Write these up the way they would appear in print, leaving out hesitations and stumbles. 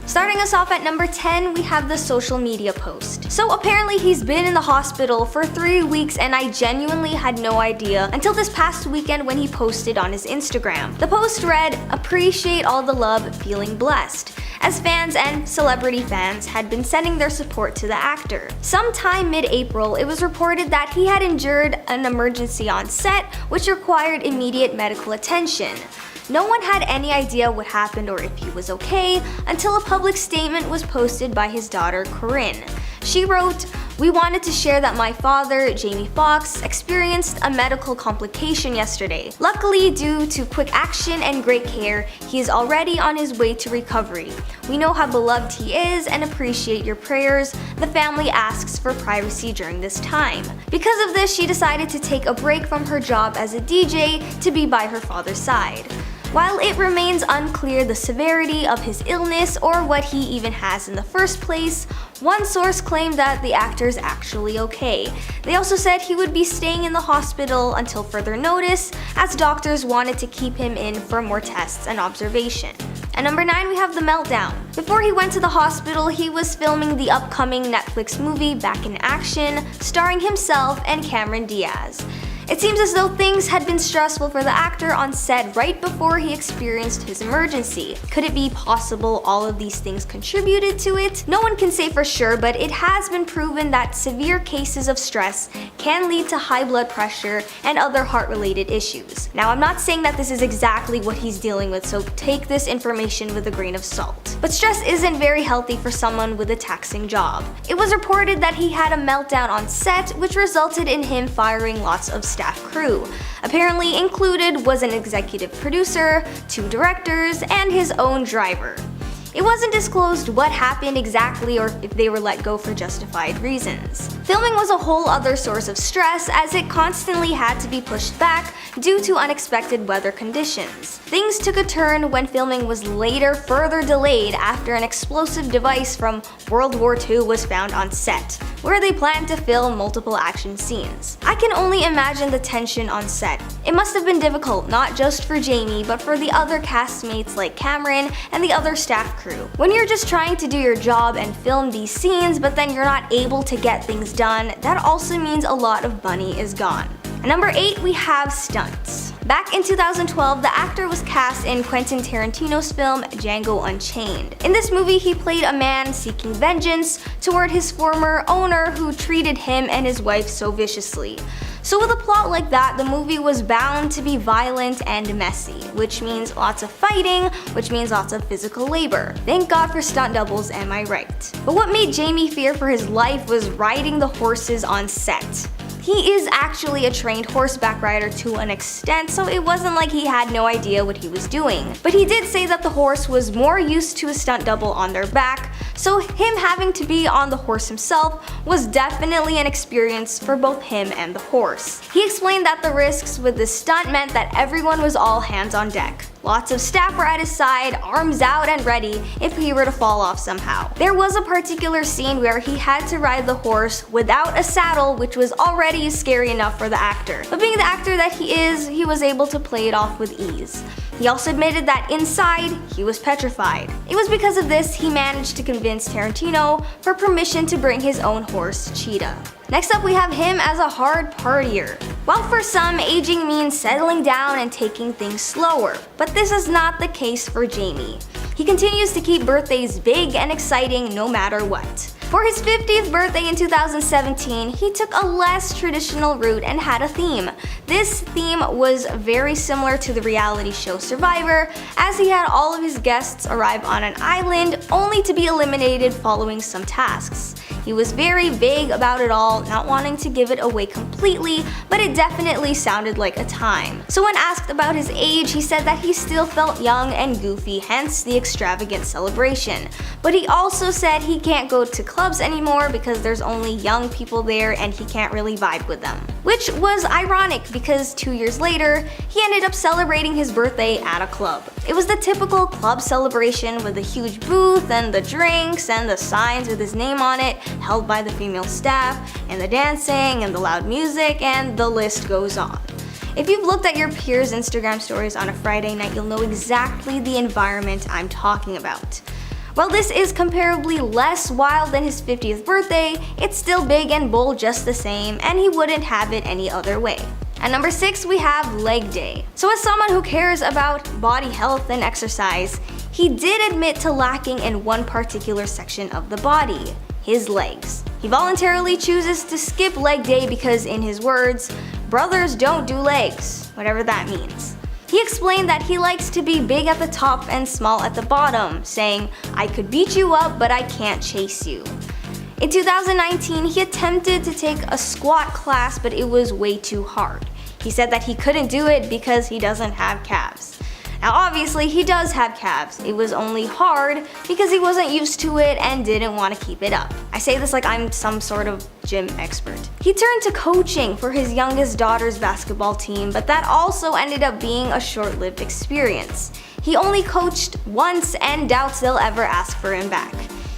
Starting us off at number 10, we have the social media post. So apparently he's been in the hospital for 3 weeks and I genuinely had no idea until this past weekend when he posted on his Instagram. The post read, "Appreciate all the love, feeling blessed," as fans and celebrity fans had been sending their support to the actor. Sometime mid-April, it was reported that he had endured an emergency on set which required immediate medical attention. No one had any idea what happened or if he was okay until a public statement was posted by his daughter, Corinne. She wrote, "We wanted to share that my father, Jamie Foxx, experienced a medical complication yesterday. Luckily, due to quick action and great care, he is already on his way to recovery. We know how beloved he is and appreciate your prayers. The family asks for privacy during this time." Because of this, she decided to take a break from her job as a DJ to be by her father's side. While it remains unclear the severity of his illness or what he even has in the first place, one source claimed that the actor is actually okay. They also said he would be staying in the hospital until further notice, as doctors wanted to keep him in for more tests and observation. At number 9, we have the meltdown. Before he went to the hospital, he was filming the upcoming Netflix movie Back in Action, starring himself and Cameron Diaz. It seems as though things had been stressful for the actor on set right before he experienced his emergency. Could it be possible all of these things contributed to it? No one can say for sure, but it has been proven that severe cases of stress can lead to high blood pressure and other heart-related issues. Now, I'm not saying that this is exactly what he's dealing with, so take this information with a grain of salt. But stress isn't very healthy for someone with a taxing job. It was reported that he had a meltdown on set, which resulted in him firing lots of staff crew. Apparently included was an executive producer, 2 directors, and his own driver. It wasn't disclosed what happened exactly or if they were let go for justified reasons. Filming was a whole other source of stress as it constantly had to be pushed back due to unexpected weather conditions. Things took a turn when filming was later further delayed after an explosive device from World War II was found on set, where they planned to film multiple action scenes. I can only imagine the tension on set. It must have been difficult not just for Jamie, but for the other castmates like Cameron and the other staff crew. When you're just trying to do your job and film these scenes, but then you're not able to get things done, that also means a lot of money is gone. At number 8, we have stunts. Back in 2012, the actor was cast in Quentin Tarantino's film Django Unchained. In this movie, he played a man seeking vengeance toward his former owner who treated him and his wife so viciously. So with a plot like that, the movie was bound to be violent and messy, which means lots of fighting, which means lots of physical labor. Thank God for stunt doubles, am I right? But what made Jamie fear for his life was riding the horses on set. He is actually a trained horseback rider to an extent, so it wasn't like he had no idea what he was doing. But he did say that the horse was more used to a stunt double on their back, so him having to be on the horse himself was definitely an experience for both him and the horse. He explained that the risks with this stunt meant that everyone was all hands on deck. Lots of staff were at his side, arms out and ready if he were to fall off somehow. There was a particular scene where he had to ride the horse without a saddle, which was already scary enough for the actor. But being the actor that he is, he was able to play it off with ease. He also admitted that inside, he was petrified. It was because of this he managed to convince Tarantino for permission to bring his own horse, Cheetah. Next up, we have him as a hard partier. While for some, aging means settling down and taking things slower, but this is not the case for Jamie. He continues to keep birthdays big and exciting no matter what. For his 50th birthday in 2017, he took a less traditional route and had a theme. This theme was very similar to the reality show Survivor, as he had all of his guests arrive on an island only to be eliminated following some tasks. He was very vague about it all, not wanting to give it away completely, but it definitely sounded like a time. So when asked about his age, he said that he still felt young and goofy, hence the extravagant celebration. But he also said he can't go to clubs anymore because there's only young people there and he can't really vibe with them. Which was ironic because 2 years later, he ended up celebrating his birthday at a club. It was the typical club celebration with a huge booth and the drinks and the signs with his name on it, held by the female staff, and the dancing and the loud music, and the list goes on. If you've looked at your peers' Instagram stories on a Friday night, you'll know exactly the environment I'm talking about. While this is comparably less wild than his 50th birthday, it's still big and bold just the same, and he wouldn't have it any other way. At number 6, we have leg day. So as someone who cares about body health and exercise, he did admit to lacking in one particular section of the body: his legs. He voluntarily chooses to skip leg day because, in his words, brothers don't do legs, whatever that means. He explained that he likes to be big at the top and small at the bottom, saying, "I could beat you up, but I can't chase you." In 2019, he attempted to take a squat class, but it was way too hard. He said that he couldn't do it because he doesn't have calves. Now obviously he does have calves, it was only hard because he wasn't used to it and didn't want to keep it up. I say this like I'm some sort of gym expert. He turned to coaching for his youngest daughter's basketball team, but that also ended up being a short-lived experience. He only coached once and doubts they'll ever ask for him back.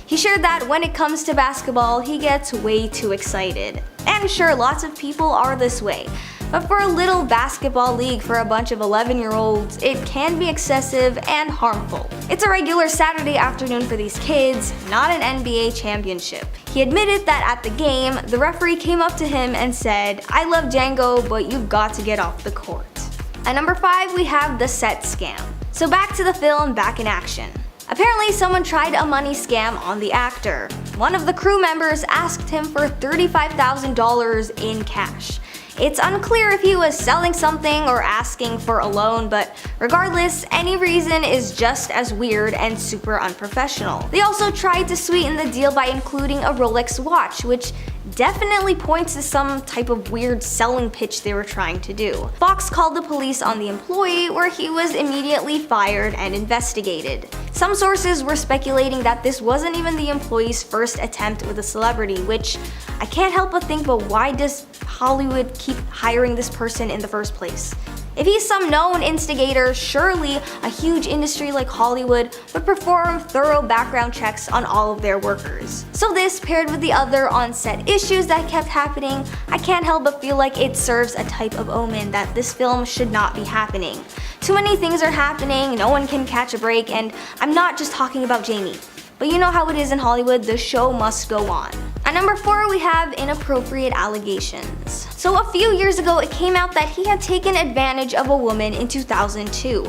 He shared that when it comes to basketball, he gets way too excited. And sure, lots of people are this way. But for a little basketball league for a bunch of 11-year-olds, it can be excessive and harmful. It's a regular Saturday afternoon for these kids, not an NBA championship. He admitted that at the game, the referee came up to him and said, "I love Django, but you've got to get off the court." At number 5, we have the set scam. So back to the film, back in action. Apparently someone tried a money scam on the actor. One of the crew members asked him for $35,000 in cash. It's unclear if he was selling something or asking for a loan, but regardless, any reason is just as weird and super unprofessional. They also tried to sweeten the deal by including a Rolex watch, which definitely points to some type of weird selling pitch they were trying to do. Foxx called the police on the employee, where he was immediately fired and investigated. Some sources were speculating that this wasn't even the employee's first attempt with a celebrity, which I can't help but think, but why does Hollywood keep hiring this person in the first place? If he's some known instigator, surely a huge industry like Hollywood would perform thorough background checks on all of their workers. So this, paired with the other on-set issues that kept happening, I can't help but feel like it serves a type of omen that this film should not be happening. Too many things are happening, no one can catch a break, and I'm not just talking about Jamie. But you know how it is in Hollywood, the show must go on. At number 4, we have inappropriate allegations. So a few years ago, it came out that he had taken advantage of a woman in 2002.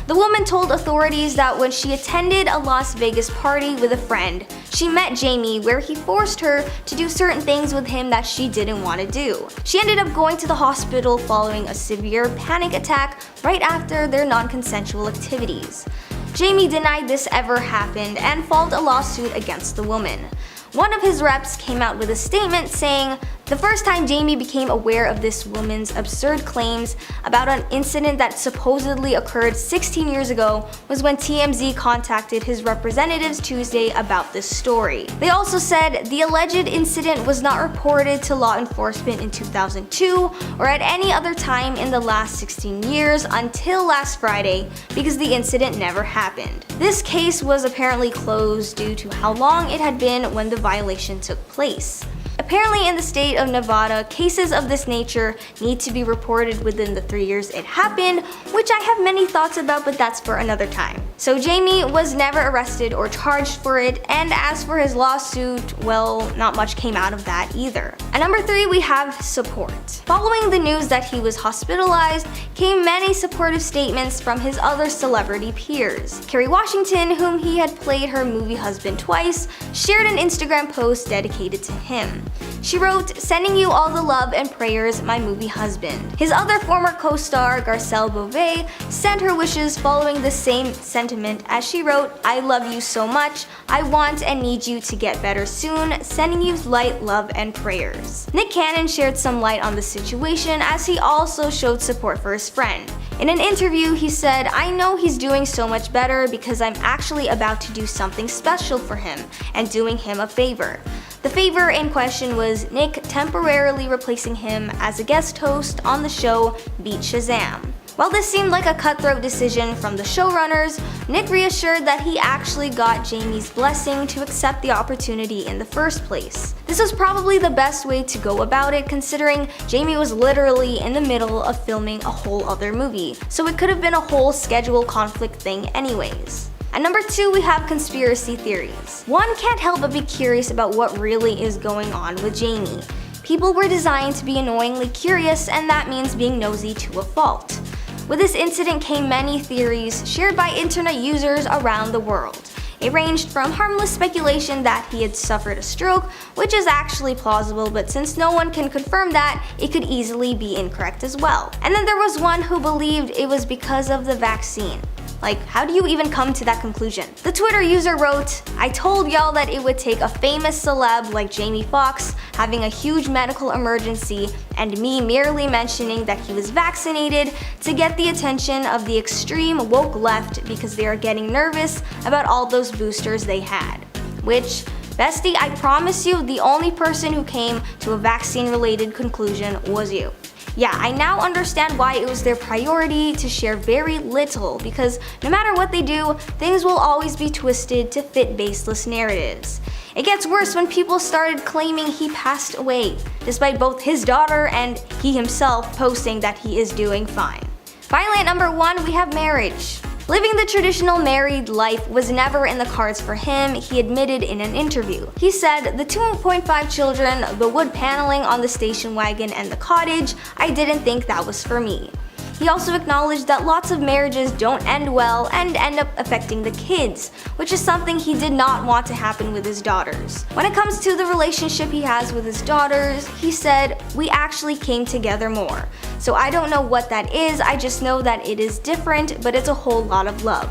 The woman told authorities that when she attended a Las Vegas party with a friend, she met Jamie, where he forced her to do certain things with him that she didn't want to do. She ended up going to the hospital following a severe panic attack right after their non-consensual activities. Jamie denied this ever happened and filed a lawsuit against the woman. One of his reps came out with a statement saying, "The first time Jamie became aware of this woman's absurd claims about an incident that supposedly occurred 16 years ago was when TMZ contacted his representatives Tuesday about this story." They also said the alleged incident was not reported to law enforcement in 2002 or at any other time in the last 16 years until last Friday because the incident never happened. This case was apparently closed due to how long it had been when the violation took place. Apparently in the state of Nevada, cases of this nature need to be reported within the 3 years it happened, which I have many thoughts about, but that's for another time. So Jamie was never arrested or charged for it, and as for his lawsuit, well, not much came out of that either. At number 3, we have support. Following the news that he was hospitalized, came many supportive statements from his other celebrity peers. Kerry Washington, whom he had played her movie husband twice, shared an Instagram post dedicated to him. She wrote, "Sending you all the love and prayers, my movie husband." His other former co-star, Garcelle Beauvais, sent her wishes following the same sentiment as she wrote, "I love you so much. I want and need you to get better soon. Sending you light, love, and prayers." Nick Cannon shared some light on the situation as he also showed support for his friend. In an interview, he said, "I know he's doing so much better because I'm actually about to do something special for him and doing him a favor." The favor in question was Nick temporarily replacing him as a guest host on the show Beat Shazam. While this seemed like a cutthroat decision from the showrunners, Nick reassured that he actually got Jamie's blessing to accept the opportunity in the first place. This was probably the best way to go about it, considering Jamie was literally in the middle of filming a whole other movie, so it could have been a whole schedule conflict thing anyways. At number 2, we have conspiracy theories. One can't help but be curious about what really is going on with Jamie. People were designed to be annoyingly curious, and that means being nosy to a fault. With this incident came many theories shared by internet users around the world. It ranged from harmless speculation that he had suffered a stroke, which is actually plausible, but since no one can confirm that, it could easily be incorrect as well. And then there was one who believed it was because of the vaccine. Like, how do you even come to that conclusion? The Twitter user wrote, "I told y'all that it would take a famous celeb like Jamie Foxx having a huge medical emergency and me merely mentioning that he was vaccinated to get the attention of the extreme woke left because they are getting nervous about all those boosters they had." Which, bestie, I promise you, the only person who came to a vaccine-related conclusion was you. Yeah, I now understand why it was their priority to share very little, because no matter what they do, things will always be twisted to fit baseless narratives. It gets worse when people started claiming he passed away, despite both his daughter and he himself posting that he is doing fine. Finally, at number 1, we have marriage. Living the traditional married life was never in the cards for him, he admitted in an interview. He said, "The 2.5 children, the wood paneling on the station wagon, and the cottage, I didn't think that was for me." He also acknowledged that lots of marriages don't end well and end up affecting the kids, which is something he did not want to happen with his daughters. When it comes to the relationship he has with his daughters, he said, "We actually came together more. So I don't know what that is, I just know that it is different, but it's a whole lot of love."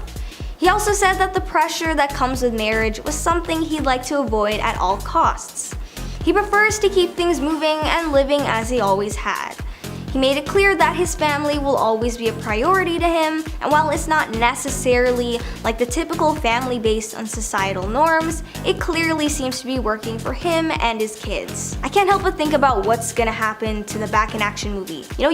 He also said that the pressure that comes with marriage was something he'd like to avoid at all costs. He prefers to keep things moving and living as he always had. He made it clear that his family will always be a priority to him, and while it's not necessarily like the typical family based on societal norms, it clearly seems to be working for him and his kids. I can't help but think about what's gonna happen to the Back in Action movie. You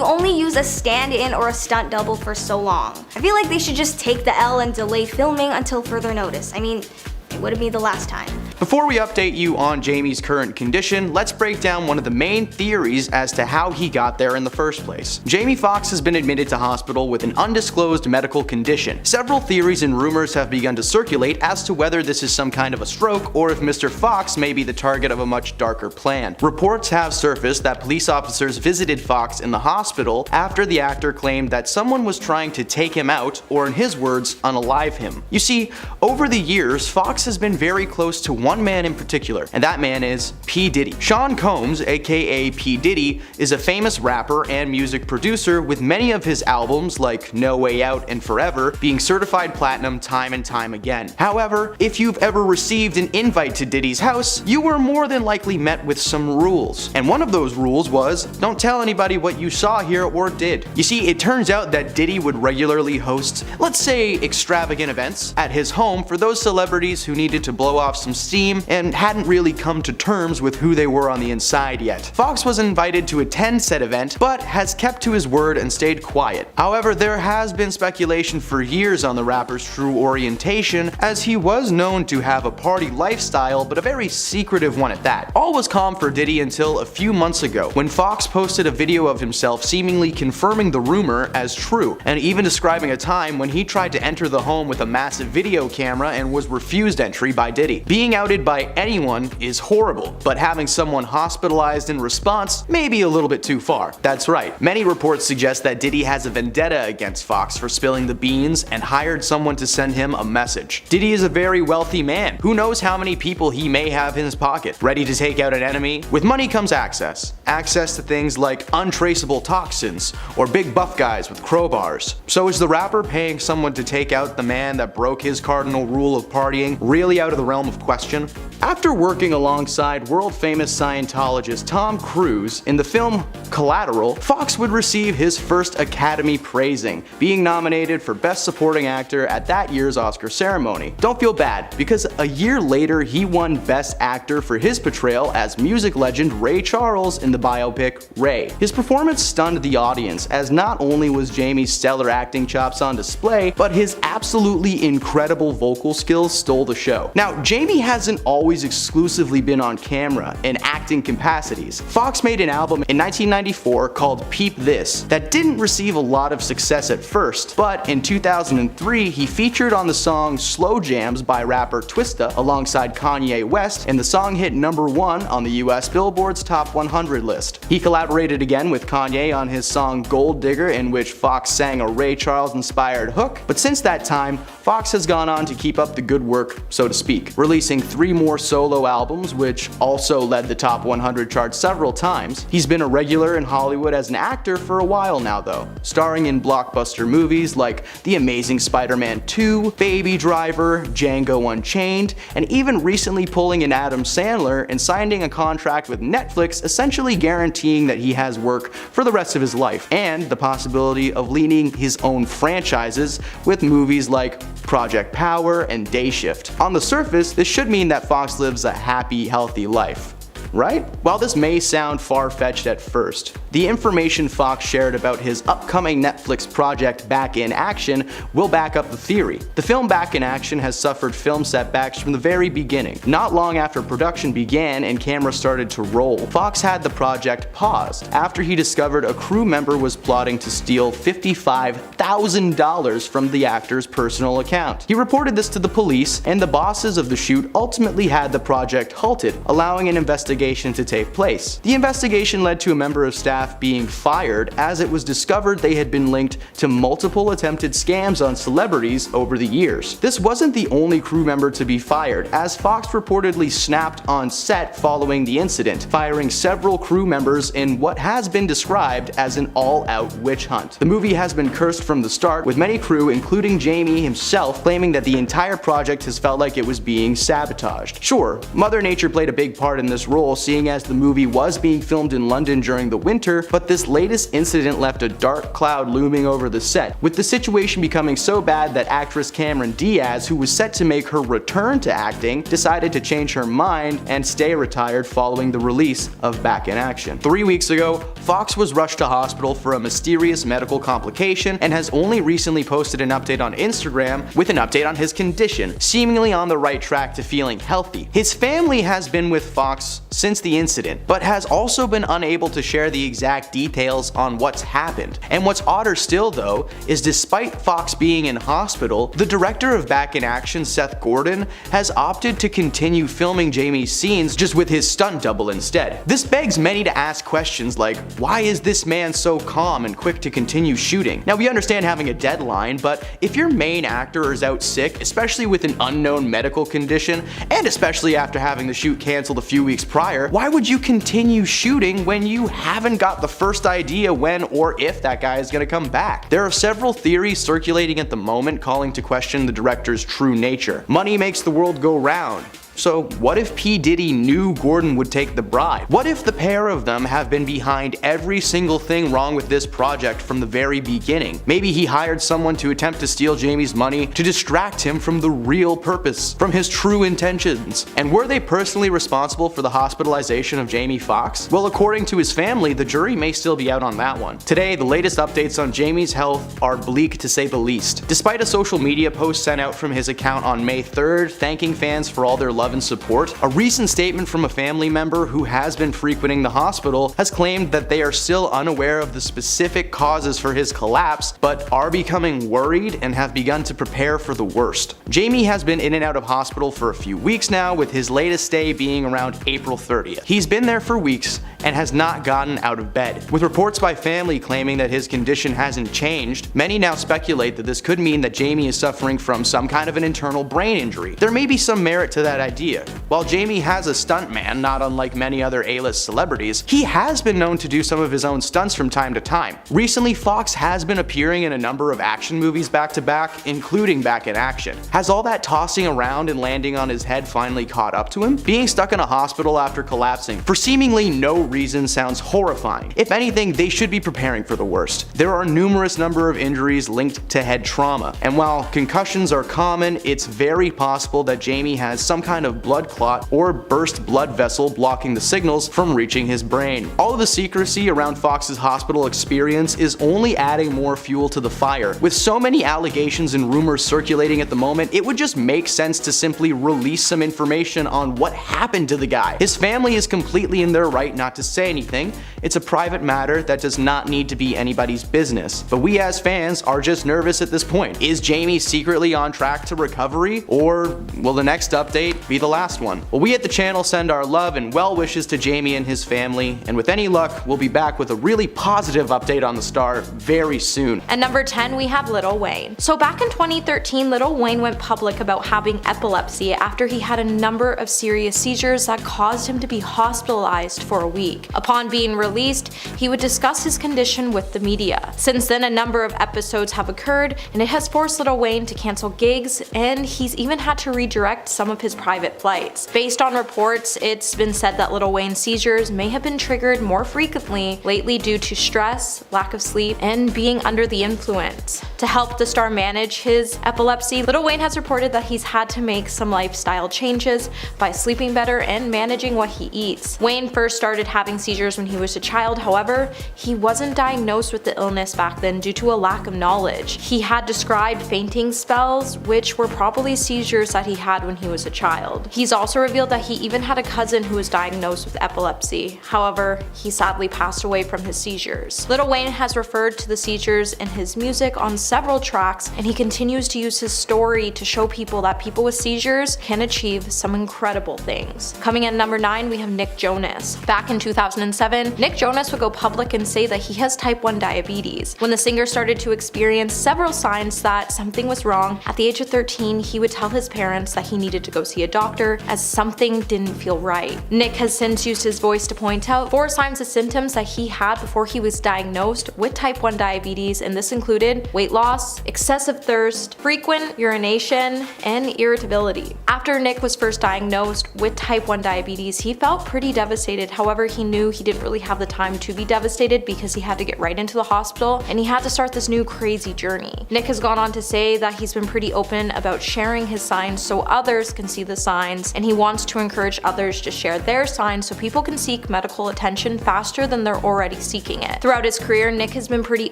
only use a stand-in or a stunt double for so long. I feel like they should just take the L and delay filming until further notice. I mean, it wouldn't be the last time. Before we update you on Jamie's current condition, let's break down one of the main theories as to how he got there in the first place. Jamie Foxx has been admitted to hospital with an undisclosed medical condition. Several theories and rumors have begun to circulate as to whether this is some kind of a stroke or if Mr. Foxx may be the target of a much darker plan. Reports have surfaced that police officers visited Foxx in the hospital after the actor claimed that someone was trying to take him out, or in his words, unalive him. You see, over the years, Foxx has been very close to one man in particular, and that man is P. Diddy. Sean Combs, aka P. Diddy, is a famous rapper and music producer, with many of his albums, like No Way Out and Forever, being certified platinum time and time again. However, if you've ever received an invite to Diddy's house, you were more than likely met with some rules. And one of those rules was, don't tell anybody what you saw here or did. You see, it turns out that Diddy would regularly host, let's say, extravagant events at his home for those celebrities who needed to blow off some steam and hadn't really come to terms with who they were on the inside yet. Foxx was invited to attend said event, but has kept to his word and stayed quiet. However, there has been speculation for years on the rapper's true orientation, as he was known to have a party lifestyle, but a very secretive one at that. All was calm for Diddy until a few months ago, when Foxx posted a video of himself seemingly confirming the rumor as true, and even describing a time when he tried to enter the home with a massive video camera and was refused entry by Diddy. Being outed by anyone is horrible, but having someone hospitalized in response may be a little bit too far. That's right, many reports suggest that Diddy has a vendetta against Foxx for spilling the beans and hired someone to send him a message. Diddy is a very wealthy man. Who knows how many people he may have in his pocket, ready to take out an enemy? With money comes access. Access to things like untraceable toxins, or big buff guys with crowbars. So is the rapper paying someone to take out the man that broke his cardinal rule of partying really out of the realm of question? After working alongside world-famous Scientologist Tom Cruise in the film Collateral, Foxx would receive his first Academy praising, being nominated for Best Supporting Actor at that year's Oscar ceremony. Don't feel bad, because a year later he won Best Actor for his portrayal as music legend Ray Charles in the biopic Ray. His performance stunned the audience, as not only was Jamie's stellar acting chops on display, but his absolutely incredible vocal skills stole the show. Now, Jamie hasn't always always exclusively been on camera in acting capacities. Foxx made an album in 1994 called Peep This that didn't receive a lot of success at first, but in 2003 he featured on the song Slow Jams by rapper Twista alongside Kanye West, and the song hit #1 on the US Billboard's Top 100 list. He collaborated again with Kanye on his song Gold Digger, in which Foxx sang a Ray Charles inspired hook, but since that time, Foxx has gone on to keep up the good work, so to speak, releasing 3 more solo albums, which also led the Top 100 chart several times. He's been a regular in Hollywood as an actor for a while now though, starring in blockbuster movies like The Amazing Spider-Man 2, Baby Driver, Django Unchained, and even recently pulling an Adam Sandler and signing a contract with Netflix, essentially guaranteeing that he has work for the rest of his life, and the possibility of leading his own franchises with movies like Project Power and Day Shift. On the surface, this should mean that Foxx lives a happy, healthy life, right? While this may sound far-fetched at first, the information Foxx shared about his upcoming Netflix project Back in Action will back up the theory. The film Back in Action has suffered film setbacks from the very beginning. Not long after production began and cameras started to roll, Foxx had the project paused after he discovered a crew member was plotting to steal $55,000 from the actor's personal account. He reported this to the police, and the bosses of the shoot ultimately had the project halted, allowing an investigation to take place. The investigation led to a member of staff being fired, as it was discovered they had been linked to multiple attempted scams on celebrities over the years. This wasn't the only crew member to be fired, as Foxx reportedly snapped on set following the incident, firing several crew members in what has been described as an all-out witch hunt. The movie has been cursed from the start, with many crew, including Jamie himself, claiming that the entire project has felt like it was being sabotaged. Sure, Mother Nature played a big part in this role, seeing as the movie was being filmed in London during the winter, but this latest incident left a dark cloud looming over the set, with the situation becoming so bad that actress Cameron Diaz, who was set to make her return to acting, decided to change her mind and stay retired following the release of Back in Action. 3 weeks ago, Foxx was rushed to hospital for a mysterious medical complication and has only recently posted an update on Instagram with an update on his condition, seemingly on the right track to feeling healthy. His family has been with Foxx since the incident, but has also been unable to share the exact details on what's happened. And what's odder still though, is despite Foxx being in hospital, the director of Back in Action, Seth Gordon, has opted to continue filming Jamie's scenes just with his stunt double instead. This begs many to ask questions like, why is this man so calm and quick to continue shooting? Now we understand having a deadline, but if your main actor is out sick, especially with an unknown medical condition, and especially after having the shoot canceled a few weeks prior, why would you continue shooting when you haven't got the first idea when or if that guy is going to come back? There are several theories circulating at the moment calling to question the director's true nature. Money makes the world go round. So what if P. Diddy knew Gordon would take the bribe? What if the pair of them have been behind every single thing wrong with this project from the very beginning? Maybe he hired someone to attempt to steal Jamie's money to distract him from the real purpose, from his true intentions. And were they personally responsible for the hospitalization of Jamie Foxx? Well, according to his family, the jury may still be out on that one. Today, the latest updates on Jamie's health are bleak to say the least. Despite a social media post sent out from his account on May 3rd, thanking fans for all their love and support, a recent statement from a family member who has been frequenting the hospital has claimed that they are still unaware of the specific causes for his collapse, but are becoming worried and have begun to prepare for the worst. Jamie has been in and out of hospital for a few weeks now, with his latest stay being around April 30th. He's been there for weeks and has not gotten out of bed. With reports by family claiming that his condition hasn't changed, many now speculate that this could mean that Jamie is suffering from some kind of an internal brain injury. There may be some merit to that idea. While Jamie has a stuntman, not unlike many other A-list celebrities, he has been known to do some of his own stunts from time to time. Recently, Foxx has been appearing in a number of action movies back to back, including Back in Action. Has all that tossing around and landing on his head finally caught up to him? Being stuck in a hospital after collapsing for seemingly no reason sounds horrifying. If anything, they should be preparing for the worst. There are numerous number of injuries linked to head trauma, and while concussions are common, it's very possible that Jamie has some kind of blood clot or burst blood vessel blocking the signals from reaching his brain. All of the secrecy around Foxx's hospital experience is only adding more fuel to the fire. With so many allegations and rumors circulating at the moment, it would just make sense to simply release some information on what happened to the guy. His family is completely in their right not to say anything. It's a private matter that does not need to be anybody's business. But we as fans are just nervous at this point. Is Jamie secretly on track to recovery, or will the next update be the last one? Well, we at the channel send our love and well wishes to Jamie and his family, and with any luck, we'll be back with a really positive update on the star very soon. At number 10, we have Lil Wayne. So back in 2013, Lil Wayne went public about having epilepsy after he had a number of serious seizures that caused him to be hospitalized for a week. Upon being released, he would discuss his condition with the media. Since then, a number of episodes have occurred, and it has forced Lil Wayne to cancel gigs, and he's even had to redirect some of his private flights. Based on reports, it's been said that Lil Wayne's seizures may have been triggered more frequently lately due to stress, lack of sleep, and being under the influence. To help the star manage his epilepsy, Lil Wayne has reported that he's had to make some lifestyle changes by sleeping better and managing what he eats. Wayne first started having seizures when he was a child, however, he wasn't diagnosed with the illness back then due to a lack of knowledge. He had described fainting spells, which were probably seizures that he had when he was a child. He's also revealed that he even had a cousin who was diagnosed with epilepsy. However, he sadly passed away from his seizures. Lil Wayne has referred to the seizures in his music on several tracks, and he continues to use his story to show people that people with seizures can achieve some incredible things. Coming at number 9, we have Nick Jonas. Back in 2007, Nick Jonas would go public and say that he has type 1 diabetes. When the singer started to experience several signs that something was wrong, at the age of 13, he would tell his parents that he needed to go see a doctor as something didn't feel right. Nick has since used his voice to point out 4 signs and symptoms that he had before he was diagnosed with type 1 diabetes, and this included weight loss, excessive thirst, frequent urination, and irritability. After Nick was first diagnosed with type 1 diabetes, he felt pretty devastated. However, he knew he didn't really have the time to be devastated because he had to get right into the hospital and he had to start this new crazy journey. Nick has gone on to say that he's been pretty open about sharing his signs so others can see the signs, and he wants to encourage others to share their signs so people can seek medical attention faster than they're already seeking it. Throughout his career, Nick has been pretty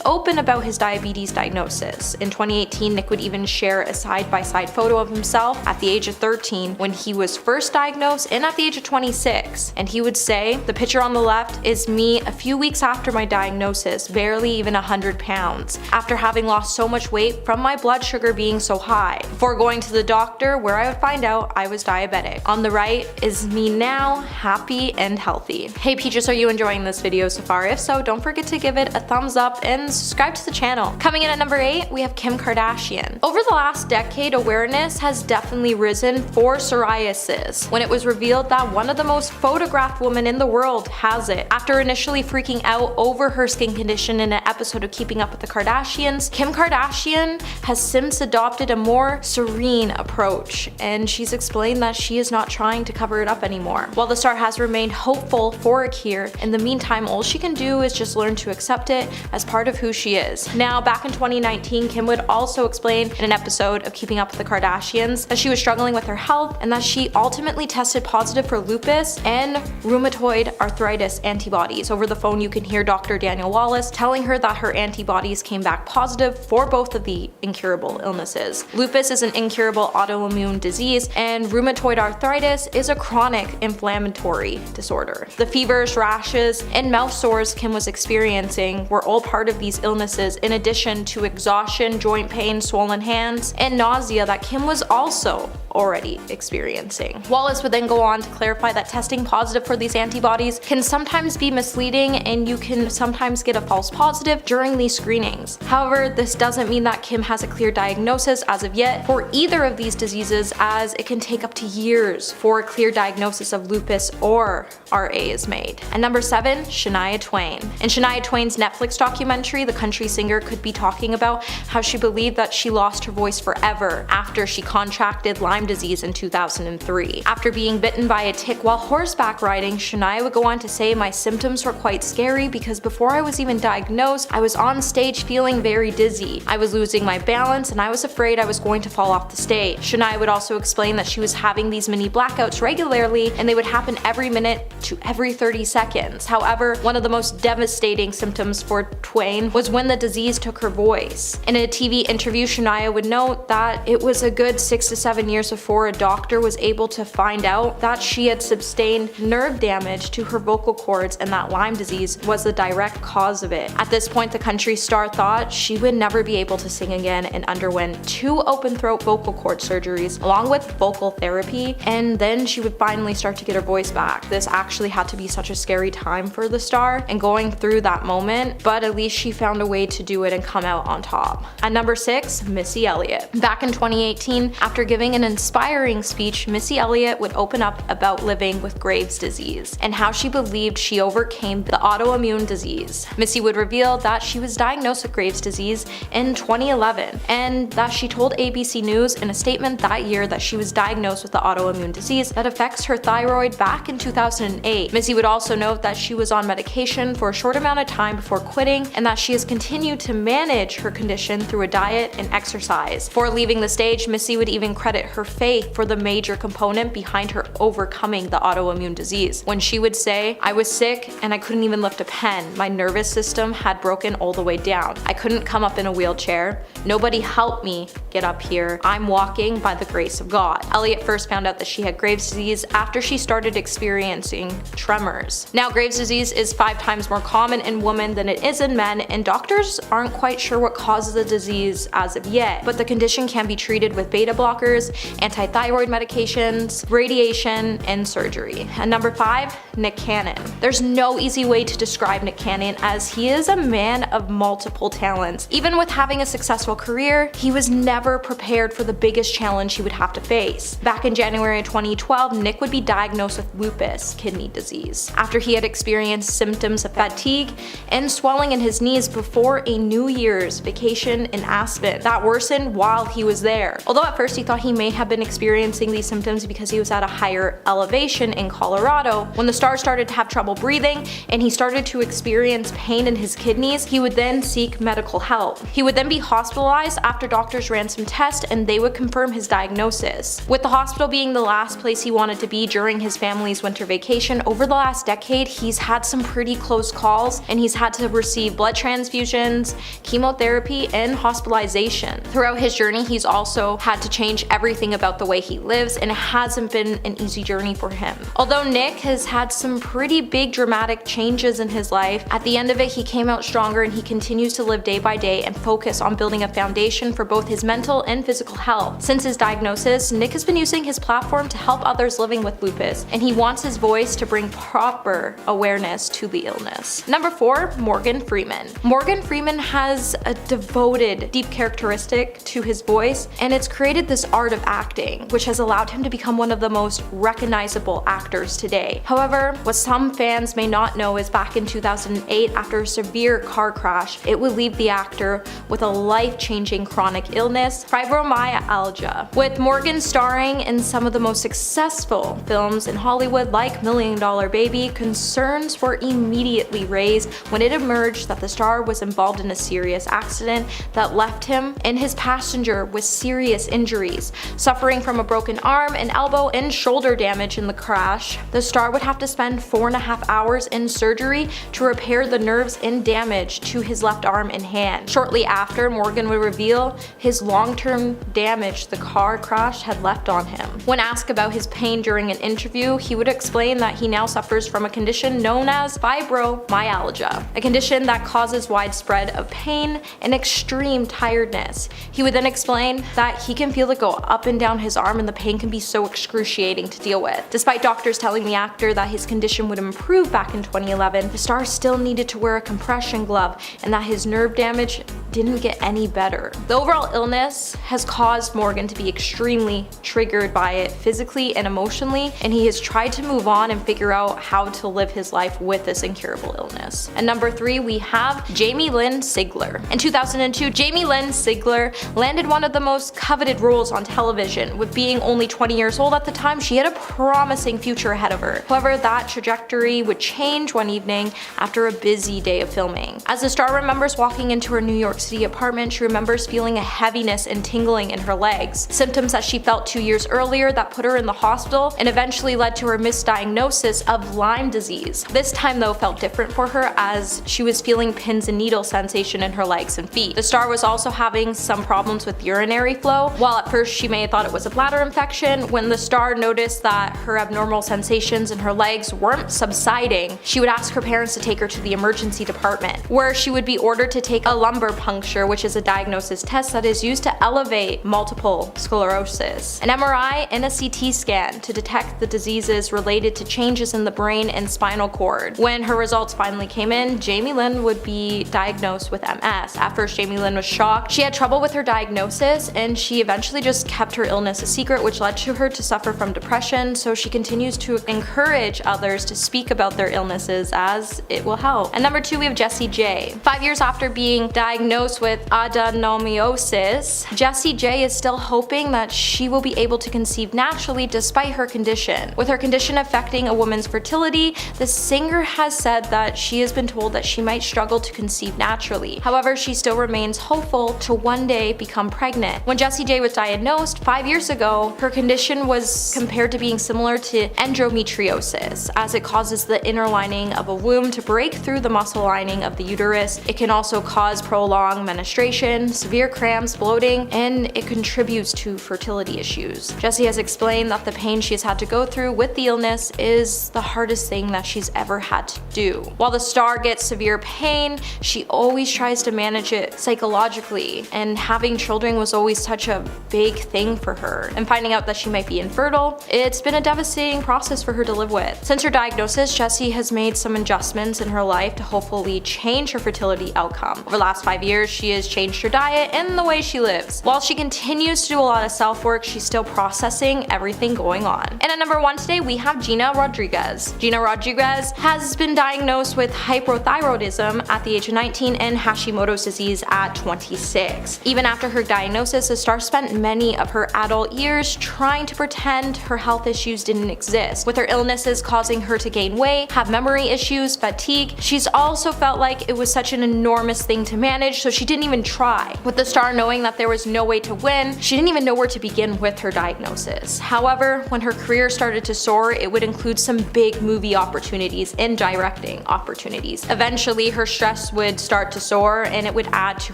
open about his diabetes diagnosis. In 2018, Nick would even share a side-by-side photo of himself at the age of 13 when he was first diagnosed and at the age of 26. And he would say, "The picture on the left is me a few weeks after my diagnosis, barely even 100 pounds, after having lost so much weight from my blood sugar being so high, before going to the doctor where I would find out I was diabetic. On the right is me now, happy and healthy." Hey Peaches, are you enjoying this video so far? If so, don't forget to give it a thumbs up and subscribe to the channel. Coming in at number 8, we have Kim Kardashian. Over the last decade, awareness has definitely risen for psoriasis when it was revealed that one of the most photographed women in the world has it. After initially freaking out over her skin condition in an episode of Keeping Up with the Kardashians, Kim Kardashian has since adopted a more serene approach, and she's explained that she is not trying to cover it up anymore. While the star has remained hopeful for a cure, in the meantime, all she can do is just learn to accept it as part of who she is. Now, back in 2019, Kim would also explain in an episode of Keeping Up with the Kardashians that she was struggling with her health and that she ultimately tested positive for lupus and rheumatoid arthritis antibodies. Over the phone, you can hear Dr. Daniel Wallace telling her that her antibodies came back positive for both of the incurable illnesses. Lupus is an incurable autoimmune disease, and rheumatoid arthritis is a chronic inflammatory disorder. The fevers, rashes, and mouth sores Kim was experiencing were all part of these illnesses, in addition to exhaustion, joint pain, swollen hands, and nausea that Kim was also already experiencing. Wallace would then go on to clarify that testing positive for these antibodies can sometimes be misleading, and you can sometimes get a false positive during these screenings. However, this doesn't mean that Kim has a clear diagnosis as of yet for either of these diseases, as it can take up to years for a clear diagnosis of lupus or RA is made. And number 7, Shania Twain. In Shania Twain's Netflix documentary, the country singer could be talking about how she believed that she lost her voice forever after she contracted Lyme disease in 2003. After being bitten by a tick while horseback riding, Shania would go want to say my symptoms were quite scary because before I was even diagnosed, I was on stage feeling very dizzy. I was losing my balance and I was afraid I was going to fall off the stage. Shania would also explain that she was having these mini blackouts regularly and they would happen every minute to every 30 seconds. However, one of the most devastating symptoms for Twain was when the disease took her voice. In a TV interview, Shania would note that it was a good 6 to 7 years before a doctor was able to find out that she had sustained nerve damage to her vocal cords and that Lyme disease was the direct cause of it. At this point, the country star thought she would never be able to sing again and underwent 2 open throat vocal cord surgeries along with vocal therapy, and then she would finally start to get her voice back. This actually had to be such a scary time for the star and going through that moment, but at least she found a way to do it and come out on top. At number 6, Missy Elliott. Back in 2018, after giving an inspiring speech, Missy Elliott would open up about living with Graves' disease and how she believed she overcame the autoimmune disease. Missy would reveal that she was diagnosed with Graves' disease in 2011 and that she told ABC News in a statement that year that she was diagnosed with the autoimmune disease that affects her thyroid back in 2008. Missy would also note that she was on medication for a short amount of time before quitting and that she has continued to manage her condition through a diet and exercise. Before leaving the stage, Missy would even credit her faith for the major component behind her overcoming the autoimmune disease. When she would say, "I was sick and I couldn't even lift a pen. My nervous system had broken all the way down. I couldn't come up in a wheelchair. Nobody helped me get up here. I'm walking by the grace of God." Elliott first found out that she had Graves' disease after she started experiencing tremors. Now, Graves' disease is 5 times more common in women than it is in men, and doctors aren't quite sure what causes the disease as of yet, but the condition can be treated with beta blockers, anti-thyroid medications, radiation, and surgery. And number 5, Nick Cannon. There's no easy way to describe Nick Cannon as he is a man of multiple talents. Even with having a successful career, he was never prepared for the biggest challenge he would have to face. Back in January 2012, Nick would be diagnosed with lupus kidney disease after he had experienced symptoms of fatigue and swelling in his knees before a New Year's vacation in Aspen that worsened while he was there. Although at first he thought he may have been experiencing these symptoms because he was at a higher elevation in Colorado, when the star started to have trouble breathing and he started to experience pain in his kidneys, he would then seek medical help. He would then be hospitalized after doctors ran some tests and they would confirm his diagnosis. With the hospital being the last place he wanted to be during his family's winter vacation, over the last decade he's had some pretty close calls and he's had to receive blood transfusions, chemotherapy, and hospitalization. Throughout his journey, he's also had to change everything about the way he lives, and it hasn't been an easy journey for him. Although Nick has had some pretty big dramatic changes in his life, at the end of it he came out stronger and he continues to live day by day and focus on building a foundation for both his mental and physical health. Since his diagnosis, Nick has been using his platform to help others living with lupus, and he wants his voice to bring proper awareness to the illness. Number 4, Morgan Freeman. Morgan Freeman has a devoted, deep characteristic to his voice, and it's created this art of acting, which has allowed him to become one of the most recognizable actors today. However, what some fans may not know is back in 2008, after a severe car crash, it would leave the actor with a life-changing chronic illness, fibromyalgia. With Morgan starring in some of the most successful films in Hollywood like $1 Million Baby, concerns were immediately raised when it emerged that the star was involved in a serious accident that left him and his passenger with serious injuries. Suffering from a broken arm, an elbow, and shoulder damage in the crash, the star would have to spend 4.5 hours in surgery to repair the nerves and damage to his left arm and hand. Shortly after, Morgan would reveal his long-term damage the car crash had left on him. When asked about his pain during an interview, he would explain that he now suffers from a condition known as fibromyalgia, a condition that causes widespread of pain and extreme tiredness. He would then explain that he can feel it go up and down his arm and the pain can be so excruciating to deal with. Despite doctors telling the actor that his condition would improve back in 2011, the star still needed to wear a compression glove and that his nerve damage didn't get any better. The overall illness has caused Morgan to be extremely triggered by it physically and emotionally, and he has tried to move on and figure out how to live his life with this incurable illness. And number 3, we have Jamie Lynn Sigler. In 2002, Jamie Lynn Sigler landed one of the most coveted roles on television. With being only 20 years old at the time, she had a promising future ahead of her. However, that trajectory would change one evening after a busy day of filming. As the star remembers walking into her New York City apartment, she remembers feeling a heaviness and tingling in her legs, symptoms that she felt 2 years earlier that put her in the hospital and eventually led to her misdiagnosis of Lyme disease. This time though felt different for her, as she was feeling pins and needle sensation in her legs and feet. The star was also having some problems with urinary flow. While at first she may have thought it was a bladder infection, when the star noticed that her abnormal sensations in her legs weren't subsiding, she would ask her parents to take her to the emergency department, where she would be ordered to take a lumbar puncture, which is a diagnosis test that is used to elevate multiple sclerosis, an MRI, and a CT scan to detect the diseases related to changes in the brain and spinal cord. When her results finally came in, Jamie Lynn would be diagnosed with MS. At first, Jamie Lynn was shocked. She had trouble with her diagnosis, and she eventually just kept her illness a secret, which led to her to suffer from depression, so she continues to encourage others to speak about their illnesses as it will help. And number 2, we have Jessie J. 5 years after being diagnosed with adenomyosis, Jessie J is still hoping that she will be able to conceive naturally despite her condition. With her condition affecting a woman's fertility, the singer has said that she has been told that she might struggle to conceive naturally. However, she still remains hopeful to one day become pregnant. When Jessie J was diagnosed 5 years ago, her condition was compared to being similar to endometriosis, as it causes the inner lining of a womb to break through the muscle lining of the uterus. It can also cause prolonged menstruation, severe cramps, bloating, and it contributes to fertility issues. Jessie has explained that the pain she has had to go through with the illness is the hardest thing that she's ever had to do. While the star gets severe pain, she always tries to manage it psychologically, and having children was always such a big thing for her. And finding out that she might be infertile, it's been a devastating process for her to live with. Since her diagnosis, Jessie has made some adjustments in her life to hopefully change her fertility outcome. Over the last 5 years, she has changed her diet and the way she lives. While she continues to do a lot of self-work, she's still processing everything going on. And at number 1 today, we have Gina Rodriguez. Gina Rodriguez has been diagnosed with hypothyroidism at the age of 19 and Hashimoto's disease at 26. Even after her diagnosis, the star spent many of her adult years trying to pretend her health issues didn't exist. With her illnesses causing her to gain weight, have memory issues, fatigue, she's also felt like it was such an enormous thing to manage, so she didn't even try. With the star knowing that there was no way to win, she didn't even know where to begin with her diagnosis. However, when her career started to soar, it would include some big movie opportunities and directing opportunities. Eventually, her stress would start to soar, and it would add to